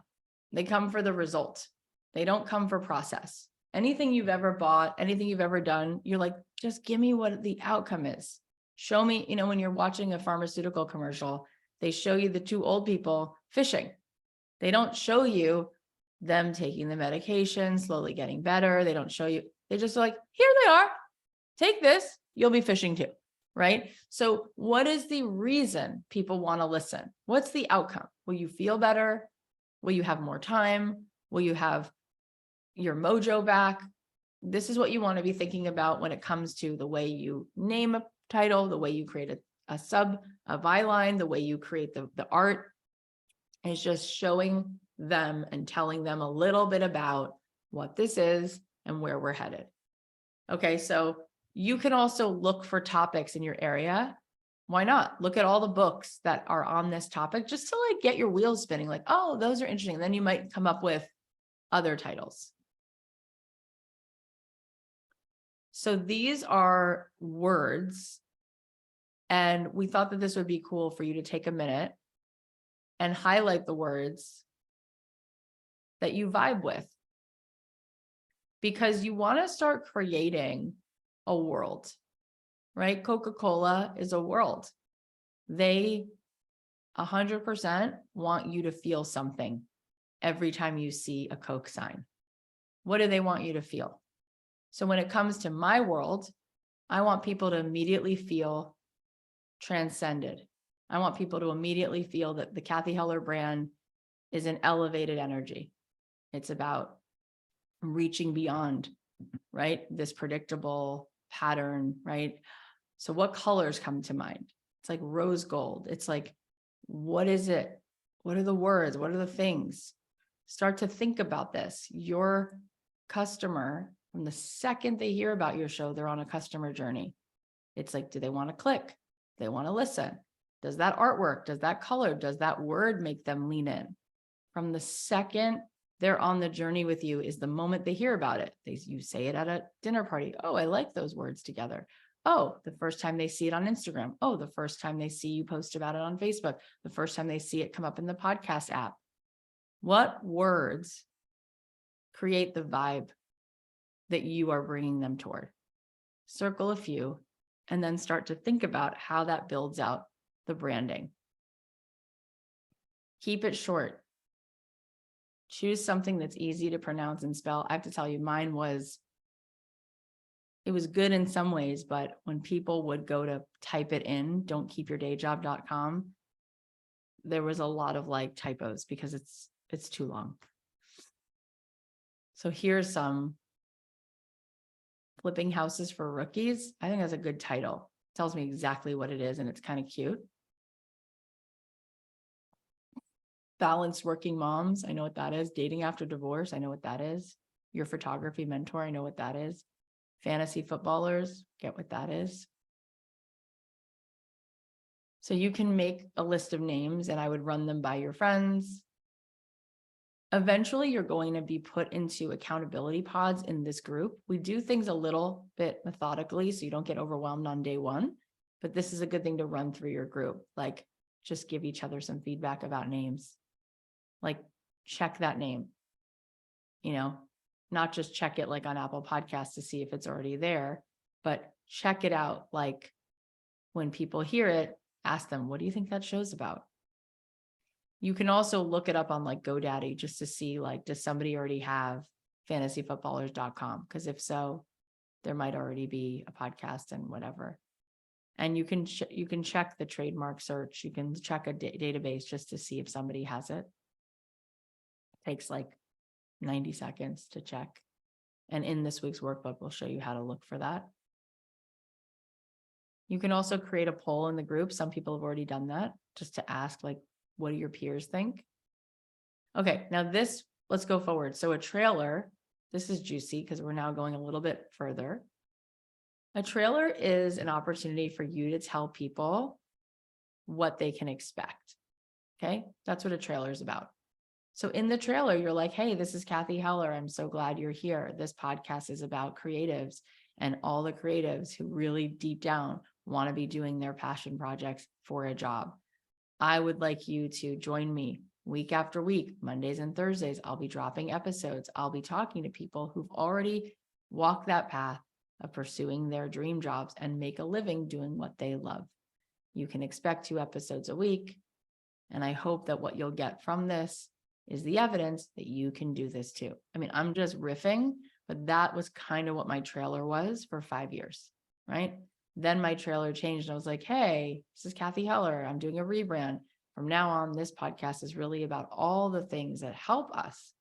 They come for the result. They don't come for process. Anything you've ever bought, anything you've ever done, you're like, just give me what the outcome is. Show me, when you're watching a pharmaceutical commercial, they show you the two old people fishing. They don't show you them taking the medication, slowly getting better. They don't show you, they just are like, here they are, take this, you'll be fishing too. Right? So what is the reason people want to listen? What's the outcome? Will you feel better? Will you have more time? Will you have your mojo back? This is what you want to be thinking about when it comes to the way you name a title, the way you create a byline, the way you create the art. It's just showing them and telling them a little bit about what this is and where we're headed. Okay, so you can also look for topics in your area. Why not? Look at all the books that are on this topic just to like get your wheels spinning, like, oh, those are interesting. And then you might come up with other titles. So these are words, and we thought that this would be cool for you to take a minute and highlight the words that you vibe with, because you want to start creating a world, right? Coca-Cola is a world. They 100% want you to feel something every time you see a Coke sign. What do they want you to feel? So when it comes to my world, I want people to immediately feel transcended. I want people to immediately feel that the Cathy Heller brand is an elevated energy. It's about reaching beyond, right? This predictable pattern, right? So what colors come to mind? It's like rose gold. It's like, what is it? What are the words? What are the things? Start to think about this. Your customer, from the second they hear about your show, they're on a customer journey. It's like, do they want to click? Do they want to listen? Does that artwork, does that color, does that word make them lean in? From the second they're on the journey with you is the moment they hear about it. You say it at a dinner party. Oh, I like those words together. Oh, the first time they see it on Instagram. Oh, the first time they see you post about it on Facebook. The first time they see it come up in the podcast app. What words create the vibe that you are bringing them toward? Circle a few and then start to think about how that builds out the branding. Keep it short. Choose something that's easy to pronounce and spell. I have to tell you, mine was, it was good in some ways, but when people would go to type it in, don'tkeepyourdayjob.com, there was a lot of like typos because it's too long. So here's some: Flipping Houses for Rookies. I think that's a good title. It tells me exactly what it is, and it's kind of cute. Balanced working moms, I know what that is. Dating after divorce, I know what that is. Your photography mentor, I know what that is. Fantasy footballers, get what that is. So you can make a list of names and I would run them by your friends. Eventually, you're going to be put into accountability pods in this group. We do things a little bit methodically so you don't get overwhelmed on day one, but this is a good thing to run through your group. Like, just give each other some feedback about names. Like, check that name, not just check it like on Apple Podcasts to see if it's already there, but check it out. Like, when people hear it, ask them, what do you think that show's about? You can also look it up on like GoDaddy just to see, like, does somebody already have fantasyfootballers.com? Because if so, there might already be a podcast and whatever. And you can check the trademark search. You can check a database just to see if somebody has it. It takes like 90 seconds to check. And in this week's workbook, we'll show you how to look for that. You can also create a poll in the group. Some people have already done that just to ask, like, what do your peers think? Okay, now let's go forward. So a trailer, this is juicy because we're now going a little bit further. A trailer is an opportunity for you to tell people what they can expect. Okay, that's what a trailer is about. So in the trailer, you're like, hey, this is Cathy Heller. I'm so glad you're here. This podcast is about creatives and all the creatives who really deep down want to be doing their passion projects for a job. I would like you to join me week after week, Mondays and Thursdays. I'll be dropping episodes. I'll be talking to people who've already walked that path of pursuing their dream jobs and make a living doing what they love. You can expect 2 episodes a week. And I hope that what you'll get from this is the evidence that you can do this too. I mean, I'm just riffing, but that was kind of what my trailer was for 5 years, right? Then my trailer changed and I was like, hey, this is Cathy Heller. I'm doing a rebrand. From now on, this podcast is really about all the things that help us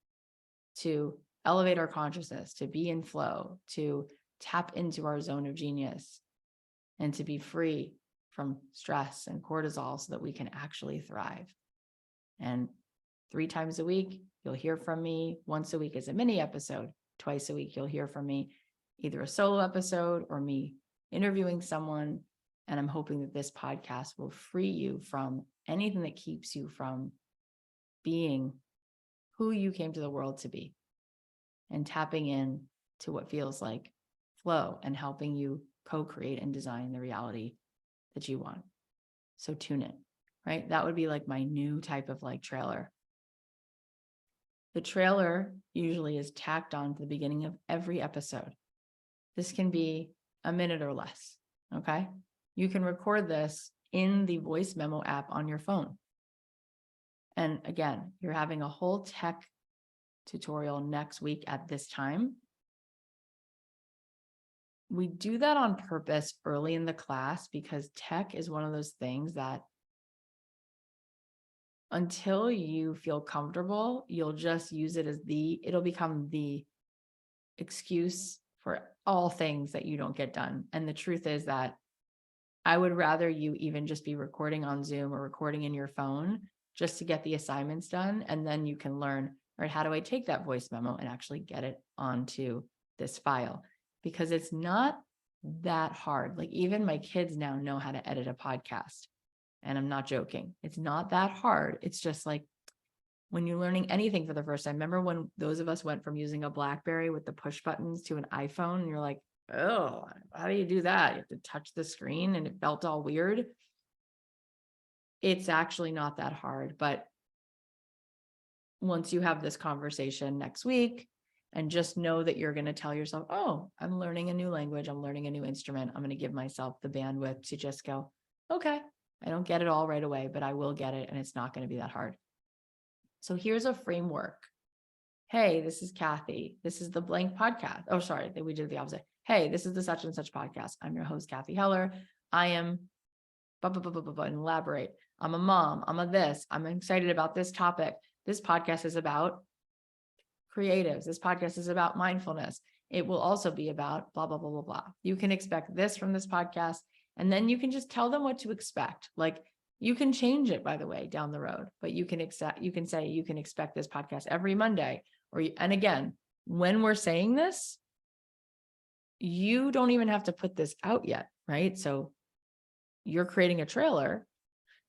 to elevate our consciousness, to be in flow, to tap into our zone of genius, and to be free from stress and cortisol so that we can actually thrive. And 3 times a week, you'll hear from me. Once a week is a mini episode. Twice a week, you'll hear from me, either a solo episode or me interviewing someone. And I'm hoping that this podcast will free you from anything that keeps you from being who you came to the world to be and tapping in to what feels like flow and helping you co-create and design the reality that you want. So tune in, right? That would be like my new type of like trailer. The trailer usually is tacked on to the beginning of every episode. This can be a minute or less, okay? You can record this in the voice memo app on your phone. And again, you're having a whole tech tutorial next week at this time. We do that on purpose early in the class because tech is one of those things that until you feel comfortable, you'll just use it as it'll become the excuse for all things that you don't get done. And the truth is that I would rather you even just be recording on Zoom or recording in your phone just to get the assignments done. And then you can learn, right, how do I take that voice memo and actually get it onto this file? Because it's not that hard. Like, even my kids now know how to edit a podcast. And I'm not joking. It's not that hard. It's just like when you're learning anything for the first time. Remember when those of us went from using a BlackBerry with the push buttons to an iPhone, and you're like, oh, how do you do that? You have to touch the screen and it felt all weird. It's actually not that hard. But once you have this conversation next week, and just know that you're going to tell yourself, oh, I'm learning a new language. I'm learning a new instrument. I'm going to give myself the bandwidth to just go, okay, I don't get it all right away, but I will get it. And it's not going to be that hard. So here's a framework. Hey, this is Cathy. This is the blank podcast. Oh, sorry, we did the opposite. Hey, this is the such and such podcast. I'm your host, Cathy Heller. I am and elaborate. I'm a mom. I'm a this. I'm excited about this topic. This podcast is about creatives. This podcast is about mindfulness. It will also be about blah, blah, blah, blah, blah. You can expect this from this podcast. And then you can just tell them what to expect. Like, You can change it, by the way, down the road, but you can say you can expect this podcast every Monday. And again, when we're saying this, you don't even have to put this out yet, right? So you're creating a trailer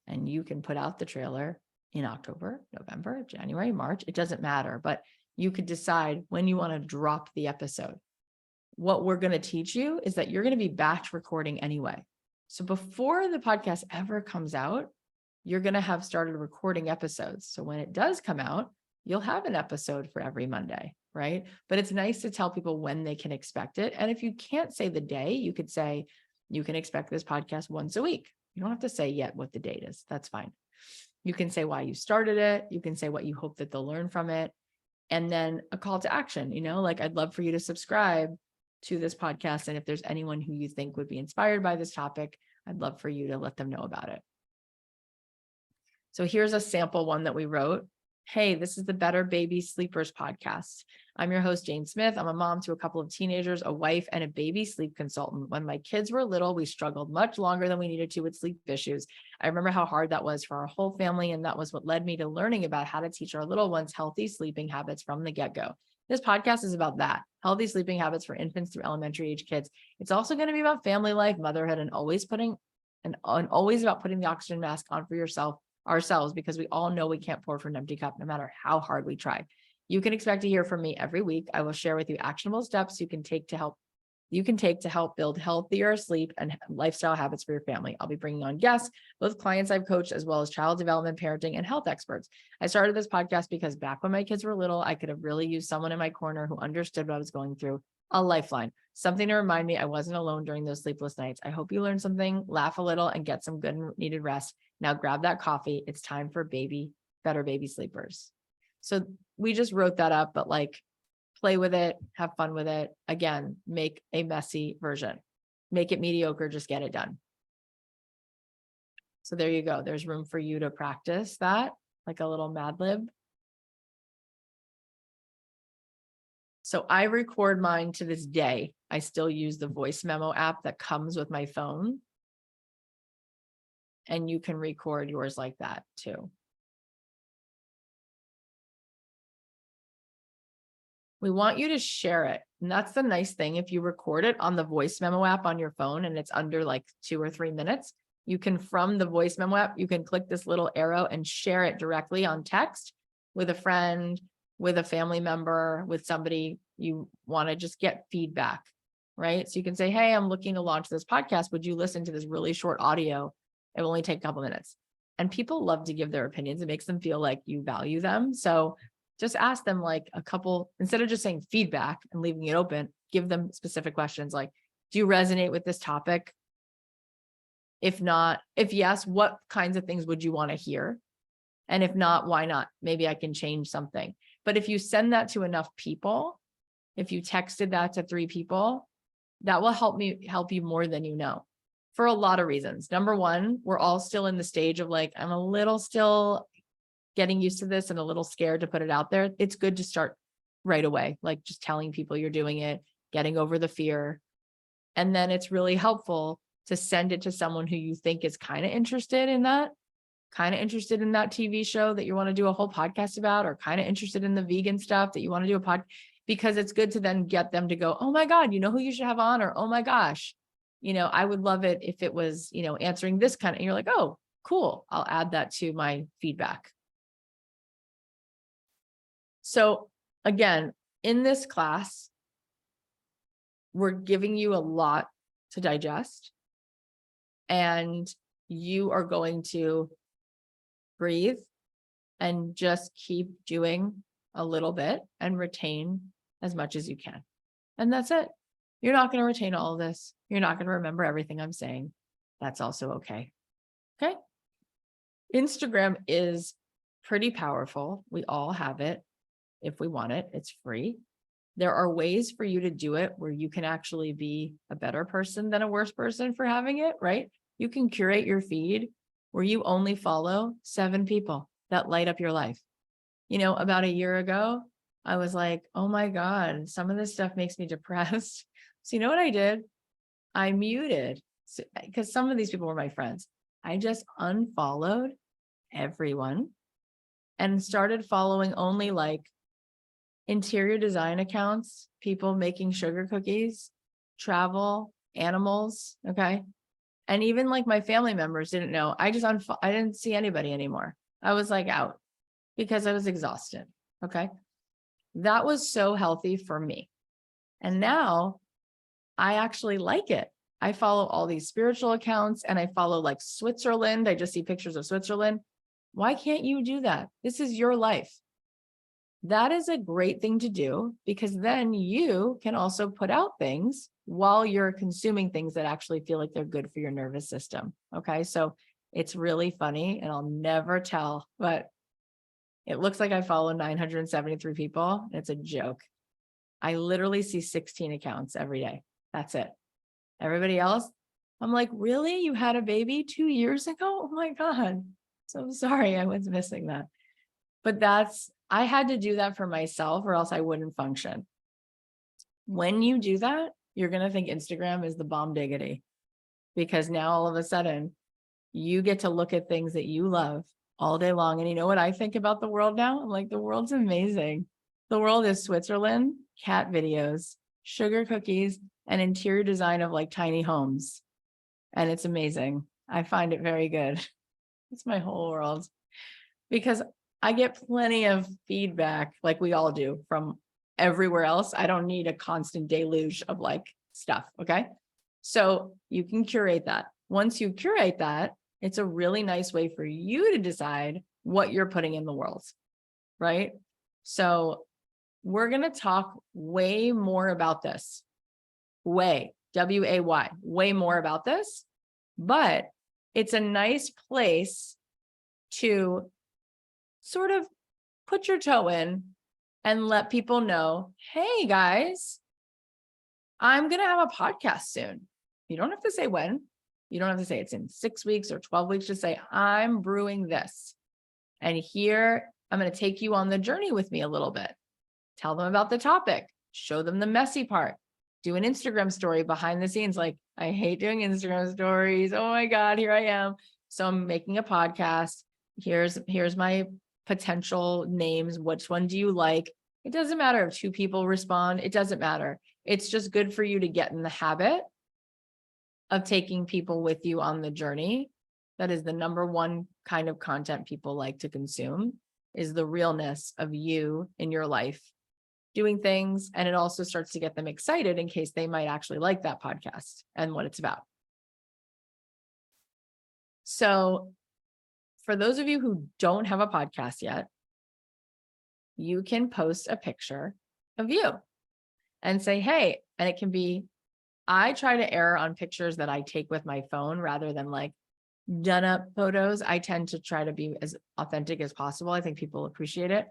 and you can put out the trailer in October, November, January, March. It doesn't matter, but you could decide when you want to drop the episode. What we're going to teach you is that you're going to be batch recording anyway. So before the podcast ever comes out, you're going to have started recording episodes. So when it does come out, you'll have an episode for every Monday, right? But it's nice to tell people when they can expect it. And if you can't say the day, you could say, you can expect this podcast once a week. You don't have to say yet what the date is. That's fine. You can say why you started it. You can say what you hope that they'll learn from it. And then a call to action, like I'd love for you to subscribe to this podcast. And if there's anyone who you think would be inspired by this topic, I'd love for you to let them know about it. So here's a sample one that we wrote. Hey, this is the Better Baby Sleepers podcast. I'm your host, Jane Smith. I'm a mom to a couple of teenagers, a wife, and a baby sleep consultant. When my kids were little, we struggled much longer than we needed to with sleep issues. I remember how hard that was for our whole family, and that was what led me to learning about how to teach our little ones healthy sleeping habits from the get-go. This podcast is about that, healthy sleeping habits for infants through elementary age kids. It's also going to be about family life, motherhood, and always about putting the oxygen mask on for ourselves, because we all know we can't pour from an empty cup, no matter how hard we try. You can expect to hear from me every week. I will share with you actionable steps you can take to help build healthier sleep and lifestyle habits for your family. I'll be bringing on guests, both clients I've coached, as well as child development, parenting, and health experts. I started this podcast because back when my kids were little, I could have really used someone in my corner who understood what I was going through, a lifeline, something to remind me I wasn't alone during those sleepless nights. I hope you learned something, laugh a little, and get some good and needed rest. Now grab that coffee. It's time for Better Baby Sleepers. So we just wrote that up, but play with it, have fun with it. Again, make a messy version, make it mediocre, just get it done. So there you go. There's room for you to practice that, like a little Mad Lib. So I record mine to this day. I still use the voice memo app that comes with my phone. And you can record yours like that too. We want you to share it. And that's the nice thing. If you record it on the voice memo app on your phone and it's under 2 or 3 minutes, you can, from the voice memo app, you can click this little arrow and share it directly on text with a friend, with a family member, with somebody you want to just get feedback, right? So you can say, hey, I'm looking to launch this podcast. Would you listen to this really short audio? It will only take a couple minutes. And people love to give their opinions. It makes them feel like you value them. So just ask them a couple, instead of just saying feedback and leaving it open, give them specific questions like, do you resonate with this topic? If not, if yes, what kinds of things would you want to hear? And if not, why not? Maybe I can change something. But if you send that to enough people, if you texted that to 3 people, that will help you more than you know, for a lot of reasons. Number one, we're all still in the stage of I'm a little still getting used to this and a little scared to put it out there. It's good to start right away, just telling people you're doing it, getting over the fear. And then it's really helpful to send it to someone who you think is kind of interested in that TV show that you want to do a whole podcast about, or kind of interested in the vegan stuff that you want to do a podcast, because it's good to then get them to go, oh my God, you know who you should have on? Or, oh my gosh, I would love it if it was, answering this kind of, and you're like, oh, cool. I'll add that to my feedback. So again, in this class, we're giving you a lot to digest, and you are going to breathe and just keep doing a little bit and retain as much as you can. And that's it. You're not going to retain all of this. You're not going to remember everything I'm saying. That's also okay. Okay. Instagram is pretty powerful. We all have it. If we want it, it's free. There are ways for you to do it where you can actually be a better person than a worse person for having it, right? You can curate your feed where you only follow 7 people that light up your life. About a year ago, I was like, oh my God, some of this stuff makes me depressed. So you know what I did? I muted, because some of these people were my friends. I just unfollowed everyone and started following only like interior design accounts, people making sugar cookies, travel, animals. Okay. And even like my family members didn't know. I didn't see anybody anymore. I was like out because I was exhausted. Okay. That was so healthy for me. And now I actually like it. I follow all these spiritual accounts and I follow like Switzerland. I just see pictures of Switzerland. Why can't you do that? This is your life. That is a great thing to do because then you can also put out things while you're consuming things that actually feel like they're good for your nervous system. Okay. So it's really funny and I'll never tell, but it looks like I follow 973 people. It's a joke. I literally see 16 accounts every day. That's it. Everybody else, I'm like, really? You had a baby 2 years ago? Oh my God. So sorry. I was missing that. But I had to do that for myself or else I wouldn't function. When you do that, you're going to think Instagram is the bomb diggity because now all of a sudden you get to look at things that you love all day long. And you know what I think about the world now? I'm like, the world's amazing. The world is Switzerland, cat videos, sugar cookies, and interior design of like tiny homes. And it's amazing. I find it very good. It's my whole world because I get plenty of feedback like we all do from everywhere else. I don't need a constant deluge of like stuff. Okay. So you can curate that. Once you curate that, it's a really nice way for you to decide what you're putting in the world. Right. So we're going to talk way more about this. W-A-Y, way more about this, but it's a nice place to sort of put your toe in and let people know, hey guys, I'm going to have a podcast soon. You don't have to say when. You don't have to say it's in 6 weeks or 12 weeks. Just say, I'm brewing this. And here, I'm going to take you on the journey with me a little bit. Tell them about the topic. Show them the messy part. Do an Instagram story behind the scenes. Like, I hate doing Instagram stories. Oh my God, here I am. So I'm making a podcast. Here's my potential names. Which one do you like? It doesn't matter if 2 people respond. It doesn't matter. It's just good for you to get in the habit of taking people with you on the journey. That is the number one kind of content people like to consume, is the realness of you in your life doing things. And it also starts to get them excited in case they might actually like that podcast and what it's about. So for those of you who don't have a podcast yet, you can post a picture of you and say, hey, and it can be, I try to err on pictures that I take with my phone rather than like done up photos. I tend to try to be as authentic as possible. I think people appreciate it.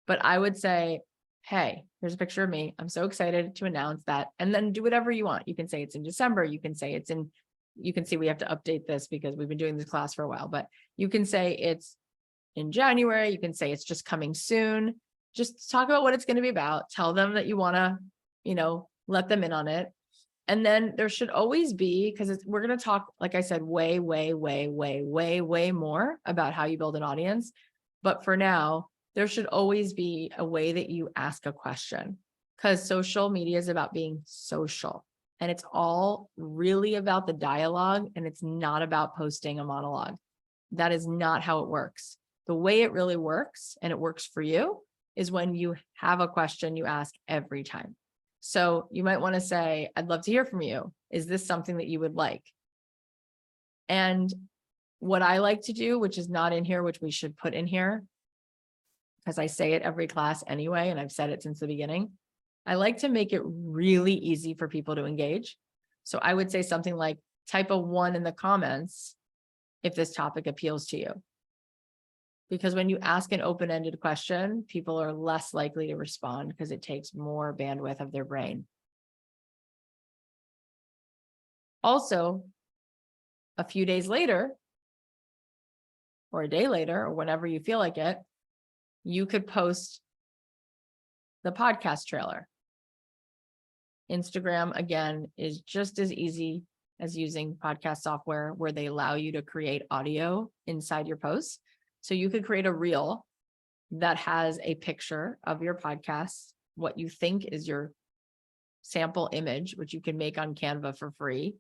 But I would say, hey, here's a picture of me. I'm so excited to announce that. And then do whatever you want. You can say it's in December. You can say you can see we have to update this because we've been doing this class for a while, but you can say it's in January. You can say it's just coming soon. Just talk about what it's going to be about. Tell them that you want to, let them in on it. And then there should always be, because we're going to talk, like I said, way more about how you build an audience. But for now, there should always be a way that you ask a question, because social media is about being social. And it's all really about the dialogue, and it's not about posting a monologue. That is not how it works. The way it really works, and it works for you, is when you have a question you ask every time. So you might want to say, I'd love to hear from you. Is this something that you would like? And what I like to do, which is not in here, which we should put in here, because I say it every class anyway, and I've said it since the beginning, I like to make it really easy for people to engage. So I would say something like, type a 1 in the comments if this topic appeals to you. Because when you ask an open-ended question, people are less likely to respond because it takes more bandwidth of their brain. Also, a few days later, or a day later, or whenever you feel like it, you could post the podcast trailer. Instagram, again, is just as easy as using podcast software where they allow you to create audio inside your posts. So you could create a reel that has a picture of your podcast, what you think is your sample image, which you can make on Canva for free.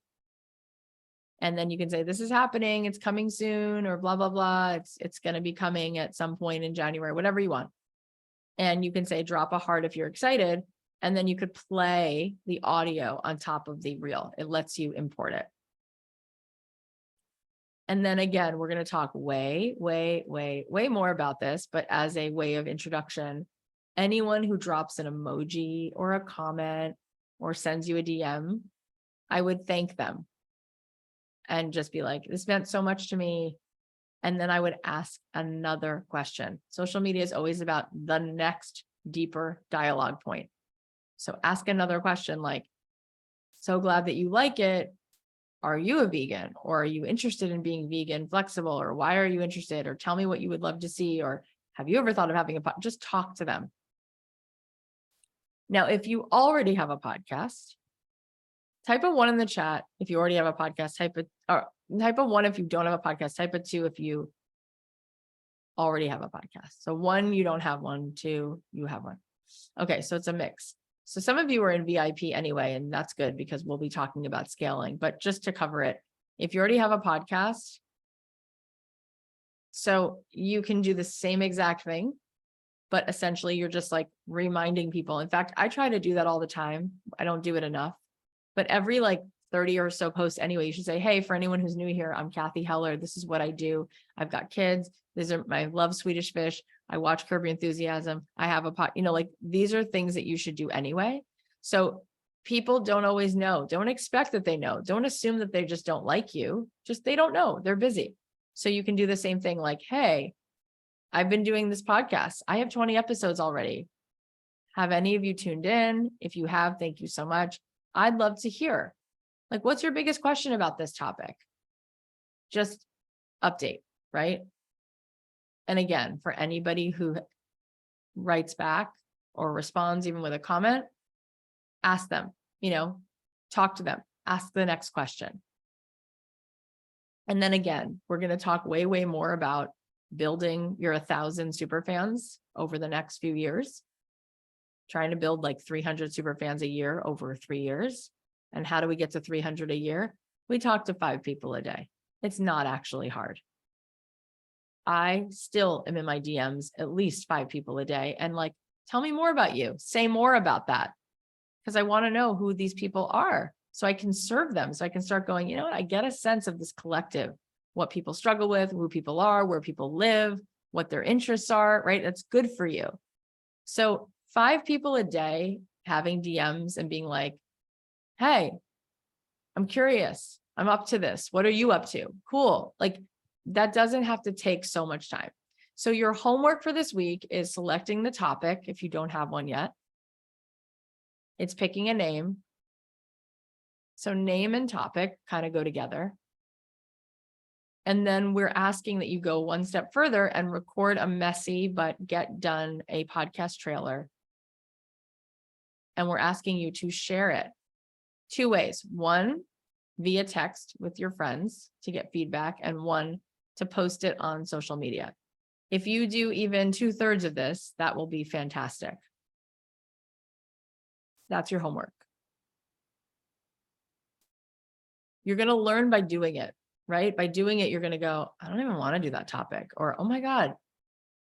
And then you can say, this is happening, it's coming soon, or blah, blah, blah. It's going to be coming at some point in January, whatever you want. And you can say, drop a heart if you're excited. And then you could play the audio on top of the reel. It lets you import it. And then again, we're going to talk way more about this, but as a way of introduction, anyone who drops an emoji or a comment or sends you a DM, I would thank them and just be like, this meant so much to me. And then I would ask another question. Social media is always about the next deeper dialogue point. So ask another question like, so glad that you like it. Are you a vegan, or are you interested in being vegan flexible, or why are you interested, or tell me what you would love to see, or have you ever thought of having just talk to them. Now, if you already have a podcast, type a 1 in the chat. If you already have a podcast, type a 1 if you don't have a podcast, type a 2 if you already have a podcast. So 1, you don't have one, 2, you have one. Okay, so it's a mix. So some of you are in VIP anyway, and that's good because we'll be talking about scaling, but just to cover it, if you already have a podcast, so you can do the same exact thing, but essentially you're just like reminding people. In fact, I try to do that all the time. I don't do it enough, but every like 30 or so posts anyway, you should say, hey, for anyone who's new here, I'm Cathy Heller. This is what I do. I've got kids. I love Swedish fish. I watch Curb Your Enthusiasm. I have a pot, like these are things that you should do anyway. So people don't always know. Don't expect that they know. Don't assume that they just don't like you. Just, they don't know. They're busy. So you can do the same thing like, hey, I've been doing this podcast. I have 20 episodes already. Have any of you tuned in? If you have, thank you so much. I'd love to hear. Like, what's your biggest question about this topic? Just update, right? And again, for anybody who writes back or responds even with a comment, ask them, talk to them, ask the next question. And then again, we're going to talk way more about building your 1,000 super fans over the next few years, trying to build like 300 super fans a year over 3 years. And how do we get to 300 a year? We talk to 5 people a day. It's not actually hard. I still am in my DMs at least 5 people a day and like, tell me more about you. Say more about that. Because I want to know who these people are so I can serve them. So I can start going, I get a sense of this collective, what people struggle with, who people are, where people live, what their interests are, right? That's good for you. So 5 people a day having DMs and being like, hey, I'm curious. I'm up to this. What are you up to? Cool. Like that doesn't have to take so much time. So your homework for this week is selecting the topic if you don't have one yet. It's picking a name. So name and topic kind of go together. And then we're asking that you go one step further and record a messy but get done a podcast trailer. And we're asking you to share it 2 ways. 1, via text with your friends to get feedback, and 1, to post it on social media. If you do even 2/3 of this, that will be fantastic. That's your homework. You're going to learn by doing it, right? By doing it, you're going to go, I don't even want to do that topic. Or, oh my God,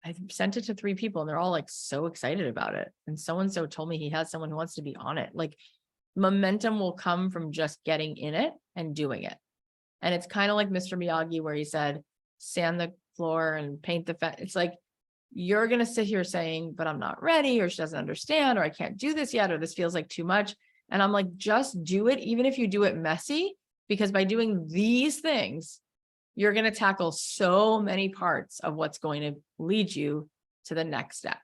I sent it to 3 people and they're all like so excited about it. And so-and-so told me he has someone who wants to be on it. Like momentum will come from just getting in it and doing it. And it's kind of like Mr. Miyagi where he said, sand the floor and paint the fence. It's like, you're going to sit here saying, but I'm not ready, or she doesn't understand, or I can't do this yet, or this feels like too much. And I'm like, just do it. Even if you do it messy, because by doing these things, you're going to tackle so many parts of what's going to lead you to the next step.